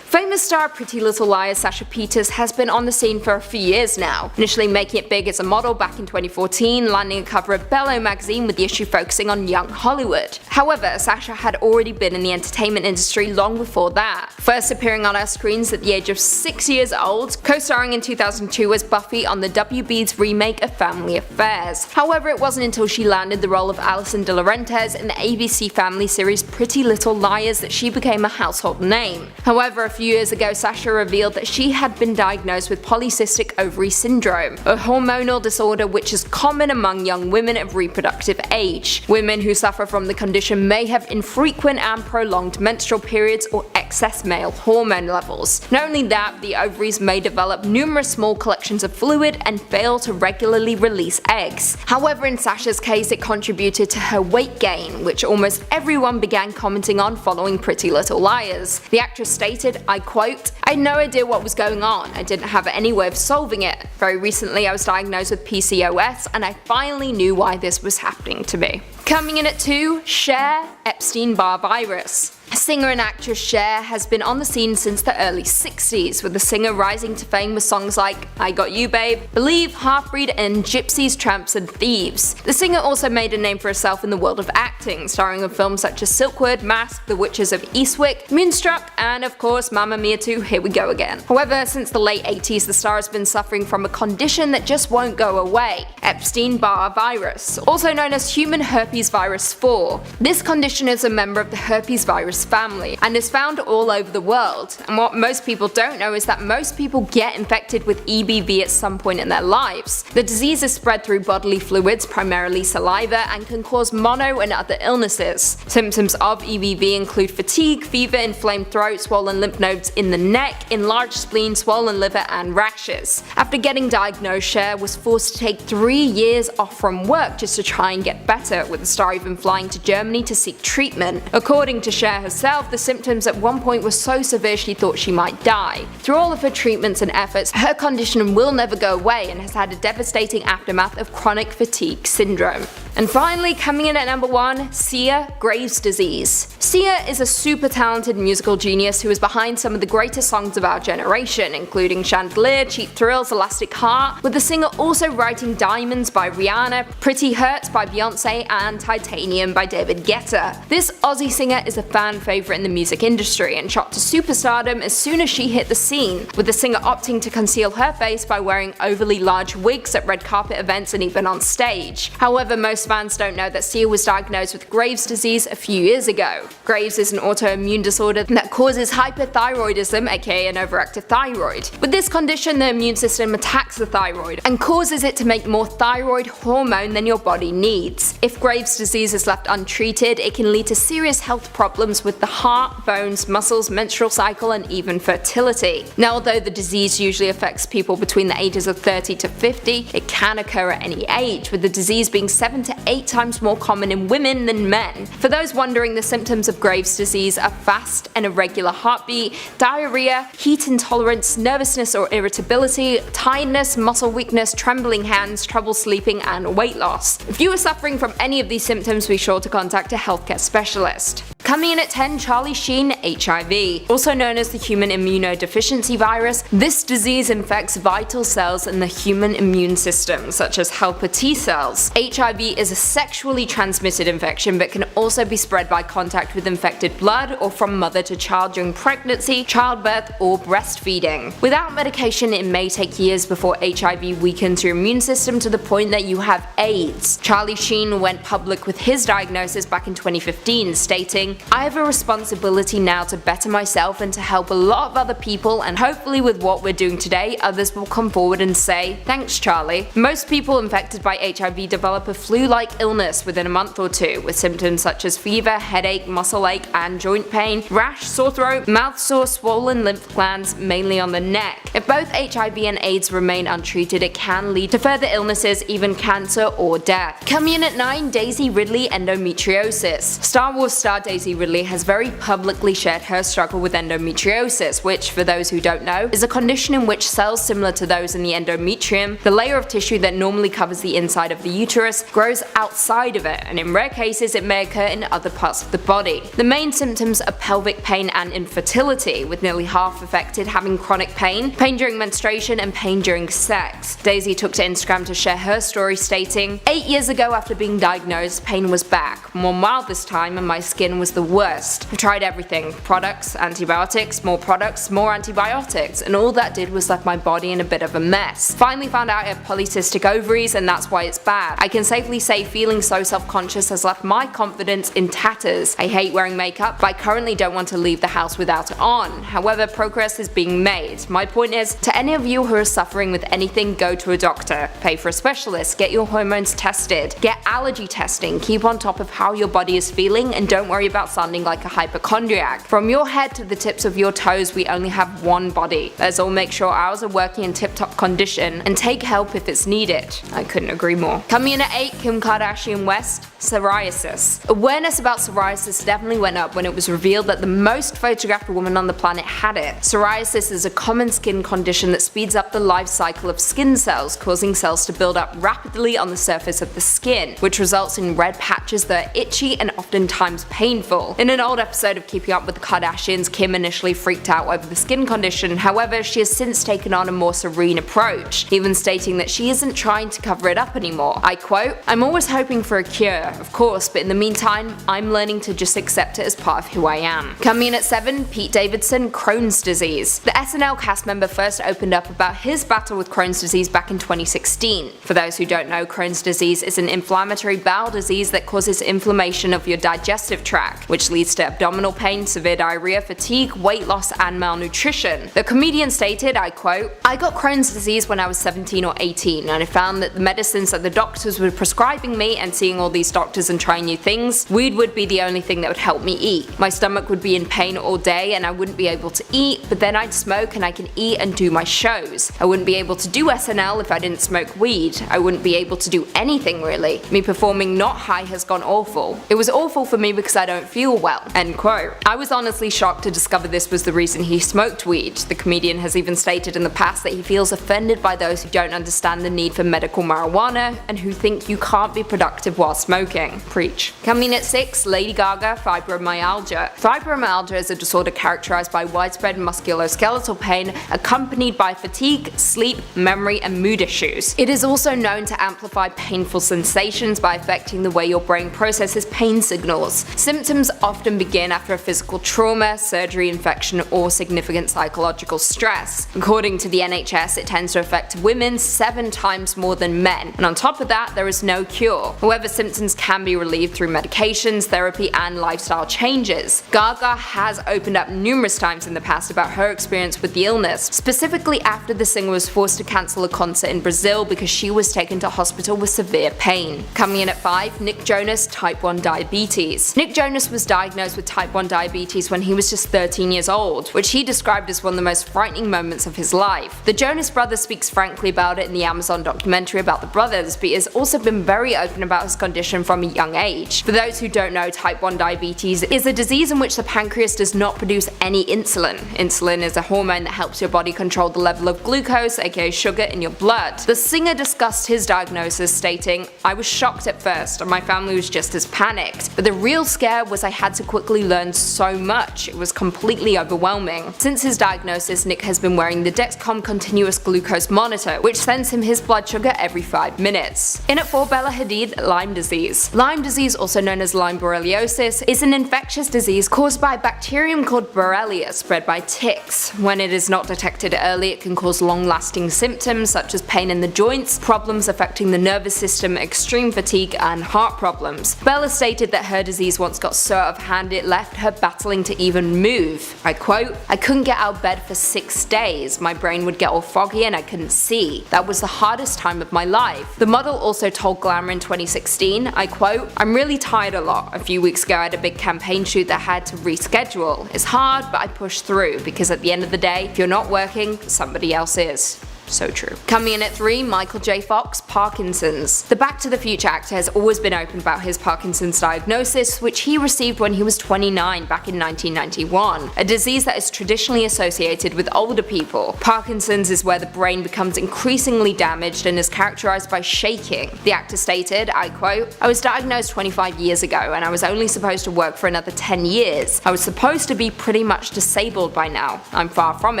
Famous star of Pretty Little Liars Sasha Peters has been on the scene for a few years now, initially making it big as a model back in 2014, landing a cover of Bello magazine with the issue focusing on young Hollywood. However, Sasha had already been in the entertainment industry long before that, first appearing on our screens at the age of 6 years old, co-starring in 2002 as Buffy on the WB's remake of Family Affairs. However, it wasn't until she landed the role of Alison De Laurentiis in the ABC family series Pretty Little Liars that she became a household name. However, a few years ago, Sasha revealed that she had been diagnosed with polycystic ovary syndrome, a hormonal disorder which is common among young women of reproductive age. Women who suffer from the condition may have infrequent and prolonged menstrual periods or excess male hormone levels. Not only that, the ovaries may develop numerous small collections of fluid and fail to regularly release eggs. However, in Sasha's case, it contributed to her weight gain, which almost everyone began commenting on following Pretty Little Liars. The actress stated, I quote, "I had no idea what was going on. I didn't have any way of solving it. Very recently I was diagnosed with PCOS and I finally knew why this was happening to me." Coming in at 2, Cher, Epstein-Barr virus. Singer and actress Cher has been on the scene since the early 60s, with the singer rising to fame with songs like I Got You Babe, Believe, Half-Breed, and Gypsies, Tramps and Thieves. The singer also made a name for herself in the world of acting, starring in films such as Silkwood, Mask, The Witches of Eastwick, Moonstruck, and of course Mamma Mia 2, Here We Go Again. However, since the late 80s, the star has been suffering from a condition that just won't go away, Epstein-Barr virus, also known as human herpes virus 4. This condition is a member of the herpes virus family and is found all over the world, and what most people don't know is that most people get infected with EBV at some point in their lives. The disease is spread through bodily fluids, primarily saliva, and can cause mono and other illnesses. Symptoms of EBV include fatigue, fever, inflamed throat, swollen lymph nodes in the neck, enlarged spleen, swollen liver, and rashes. After getting diagnosed, Cher was forced to take 3 years off from work just to try and get better, with the star even flying to Germany to seek treatment. According to Cher herself, the symptoms at one point were so severe she thought she might die. Through all of her treatments and efforts, her condition will never go away and has had a devastating aftermath of chronic fatigue syndrome. And finally, coming in at number 1, Sia, Graves' disease. Sia is a super talented musical genius who is behind some of the greatest songs of our generation, including Chandelier, Cheap Thrills, Elastic Heart, with the singer also writing Diamonds by Rihanna, Pretty Hurts by Beyonce, and Titanium by David Guetta. This Aussie singer is a fan favorite in the music industry and shot to superstardom as soon as she hit the scene, with the singer opting to conceal her face by wearing overly large wigs at red carpet events and even on stage. However, most fans don't know that Sia was diagnosed with Graves' disease a few years ago. Graves is an autoimmune disorder that causes hyperthyroidism, aka an overactive thyroid. With this condition, the immune system attacks the thyroid and causes it to make more thyroid hormone than your body needs. If Graves' disease is left untreated, it can lead to serious health problems with the heart, bones, muscles, menstrual cycle, and even fertility. Now, although the disease usually affects people between the ages of 30 to 50, it can occur at any age, with the disease being 7 to 8 times more common in women than men. For those wondering, the symptoms of Graves' disease are fast and irregular heartbeat, diarrhea, heat intolerance, nervousness or irritability, tiredness, muscle weakness, trembling hands, trouble sleeping, and weight loss. If you are suffering from any of these symptoms, be sure to contact a healthcare specialist. Coming in at 10, Charlie Sheen, HIV. Also known as the human immunodeficiency virus, this disease infects vital cells in the human immune system, such as helper T cells. HIV is a sexually transmitted infection but can also be spread by contact with infected blood or from mother to child during pregnancy, childbirth, or breastfeeding. Without medication, it may take years before HIV weakens your immune system to the point that you have AIDS. Charlie Sheen went public with his diagnosis back in 2015, stating, "I have a responsibility now to better myself and to help a lot of other people, and hopefully with what we're doing today, others will come forward and say, thanks Charlie." Most people infected by HIV develop a flu-like illness within a month or two, with symptoms such as fever, headache, muscle ache, and joint pain, rash, sore throat, mouth sore, swollen lymph glands, mainly on the neck. If both HIV and AIDS remain untreated, it can lead to further illnesses, even cancer or death. Coming in at 9, Daisy Ridley, endometriosis. Star Wars star Daisy Ridley has very publicly shared her struggle with endometriosis, which, for those who don't know, is a condition in which cells similar to those in the endometrium, the layer of tissue that normally covers the inside of the uterus, grows outside of it, and in rare cases it may occur in other parts of the body. The main symptoms are pelvic pain and infertility, with nearly half affected having chronic pain, pain during menstruation, and pain during sex. Daisy took to Instagram to share her story, stating, "8 years ago after being diagnosed, pain was back, more mild this time, and my skin was the worst. I've tried everything, products, antibiotics, more antibiotics, and all that did was left my body in a bit of a mess. Finally found out I have polycystic ovaries and that's why it's bad. I can safely say feeling so self-conscious has left my confidence in tatters. I hate wearing makeup, but I currently don't want to leave the house without it on. However, progress is being made. My point is, to any of you who are suffering with anything, go to a doctor, pay for a specialist, get your hormones tested, get allergy testing, keep on top of how your body is feeling, and don't worry about about sounding like a hypochondriac. From your head to the tips of your toes, we only have one body. Let's all make sure ours are working in tip-top condition and take help if it's needed. I couldn't agree more. Coming in at 8, Kim Kardashian West, psoriasis. Awareness about psoriasis definitely went up when it was revealed that the most photographed woman on the planet had it. Psoriasis is a common skin condition that speeds up the life cycle of skin cells, causing cells to build up rapidly on the surface of the skin, which results in red patches that are itchy and oftentimes painful. In an old episode of Keeping Up with the Kardashians, Kim initially freaked out over the skin condition. However, she has since taken on a more serene approach, even stating that she isn't trying to cover it up anymore. I quote, "I'm always hoping for a cure, of course, but in the meantime, I'm learning to just accept it as part of who I am." Coming in at 7, Pete Davidson, Crohn's disease. The SNL cast member first opened up about his battle with Crohn's disease back in 2016. For those who don't know, Crohn's disease is an inflammatory bowel disease that causes inflammation of your digestive tract, which leads to abdominal pain, severe diarrhea, fatigue, weight loss, and malnutrition. The comedian stated, I quote, "I got Crohn's disease when I was 17 or 18, and I found that the medicines that the doctors were prescribing me, and seeing all these doctors and trying new things, weed would be the only thing that would help me eat. My stomach would be in pain all day and I wouldn't be able to eat, but then I'd smoke and I can eat and do my shows. I wouldn't be able to do SNL if I didn't smoke weed. I wouldn't be able to do anything really. Me performing not high has gone awful. It was awful for me because I don't feel well." End quote. I was honestly shocked to discover this was the reason he smoked weed. The comedian has even stated in the past that he feels offended by those who don't understand the need for medical marijuana and who think you can't be productive while smoking. Preach. Coming at 6, Lady Gaga, fibromyalgia. Fibromyalgia is a disorder characterized by widespread musculoskeletal pain accompanied by fatigue, sleep, memory, and mood issues. It is also known to amplify painful sensations by affecting the way your brain processes pain signals. Symptoms often begin after a physical trauma, surgery, infection, or significant psychological stress. According to the NHS, it tends to affect women 7 times more than men, and on top of that, there is no cure. However, symptoms can be relieved through medications, therapy, and lifestyle changes. Gaga has opened up numerous times in the past about her experience with the illness, specifically after the singer was forced to cancel a concert in Brazil because she was taken to hospital with severe pain. Coming in at 5, Nick Jonas, type 1 diabetes. Nick Jonas was diagnosed with type 1 diabetes when he was just 13 years old, which he described as one of the most frightening moments of his life. The Jonas Brothers speaks frankly about it in the Amazon documentary about the brothers, but he has also been very open about his condition from a young age. For those who don't know, type 1 diabetes is a disease in which the pancreas does not produce any insulin. Insulin is a hormone that helps your body control the level of glucose, aka sugar, in your blood. The singer discussed his diagnosis, stating, "I was shocked at first, and my family was just as panicked. But the real scare was I had to quickly learn so much. It was completely overwhelming." Since his diagnosis, Nick has been wearing the Dexcom continuous glucose monitor, which sends him his blood sugar every 5 minutes. In at 4, Bella Hadid, Lyme disease. Lyme disease, also known as Lyme borreliosis, is an infectious disease caused by a bacterium called Borrelia spread by ticks. When it is not detected early, it can cause long-lasting symptoms such as pain in the joints, problems affecting the nervous system, extreme fatigue, and heart problems. Bella stated that her disease once got so out of hand it left her battling to even move. I quote, "I couldn't get out of bed for 6 days. My brain would get all foggy and I couldn't see. That was the hardest time of my life." The model also told Glamour in 2016, I quote, "I'm really tired a lot. A few weeks ago I had a big campaign shoot that I had to reschedule. It's hard, but I pushed through because at the end of the day, if you're not working, somebody else is." So true. Coming in at 3, Michael J. Foxx, Parkinson's. The Back to the Future actor has always been open about his Parkinson's diagnosis, which he received when he was 29 back in 1991, a disease that is traditionally associated with older people. Parkinson's is where the brain becomes increasingly damaged and is characterized by shaking. The actor stated, I quote, "I was diagnosed 25 years ago and I was only supposed to work for another 10 years. I was supposed to be pretty much disabled by now. I'm far from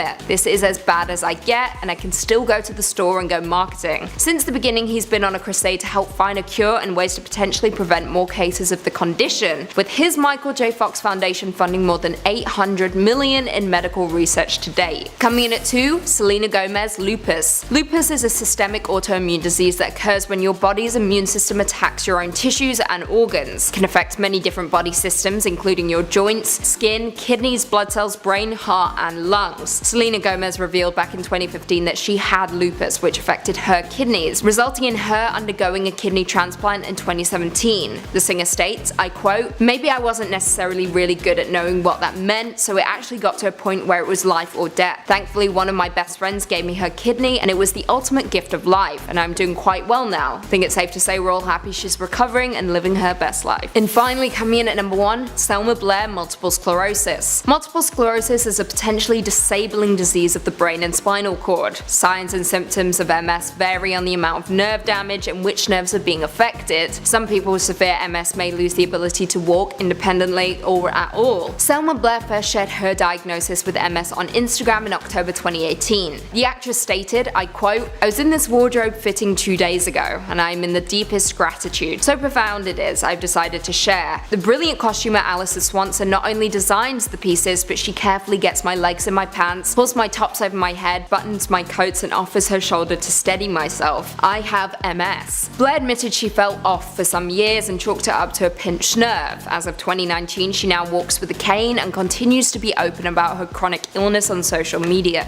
it. This is as bad as I get and I can still go to the store and go marketing." Since the beginning, he's been on a crusade to help find a cure and ways to potentially prevent more cases of the condition, with his Michael J. Fox Foundation funding more than $800 million in medical research to date. Coming in at 2, Selena Gomez, lupus. Lupus is a systemic autoimmune disease that occurs when your body's immune system attacks your own tissues and organs. It can affect many different body systems, including your joints, skin, kidneys, blood cells, brain, heart, and lungs. Selena Gomez revealed back in 2015 that she had lupus, which affected her kidneys, resulting in her undergoing a kidney transplant in 2017. The singer states, I quote, "Maybe I wasn't necessarily really good at knowing what that meant, so it actually got to a point where it was life or death. Thankfully, one of my best friends gave me her kidney, and it was the ultimate gift of life, and I'm doing quite well now. I think it's safe to say we're all happy she's recovering and living her best life." And finally, coming in at number 1, Selma Blair, multiple sclerosis. Multiple sclerosis is a potentially disabling disease of the brain and spinal cord. Signs and symptoms of MS vary on the amount of nerve damage and which nerves are being affected. Some people with severe MS may lose the ability to walk independently or at all. Selma Blair first shared her diagnosis with MS on Instagram in October 2018. The actress stated, I quote, "I was in this wardrobe fitting 2 days ago, and I am in the deepest gratitude. So profound it is, I've decided to share. The brilliant costumer Alissa Swanson not only designs the pieces, but she carefully gets my legs in my pants, pulls my tops over my head, buttons my coats, and offers her shoulder to steady myself. I have MS." Blair admitted she felt off for some years and chalked it up to a pinched nerve. As of 2019, she now walks with a cane and continues to be open about her chronic illness on social media.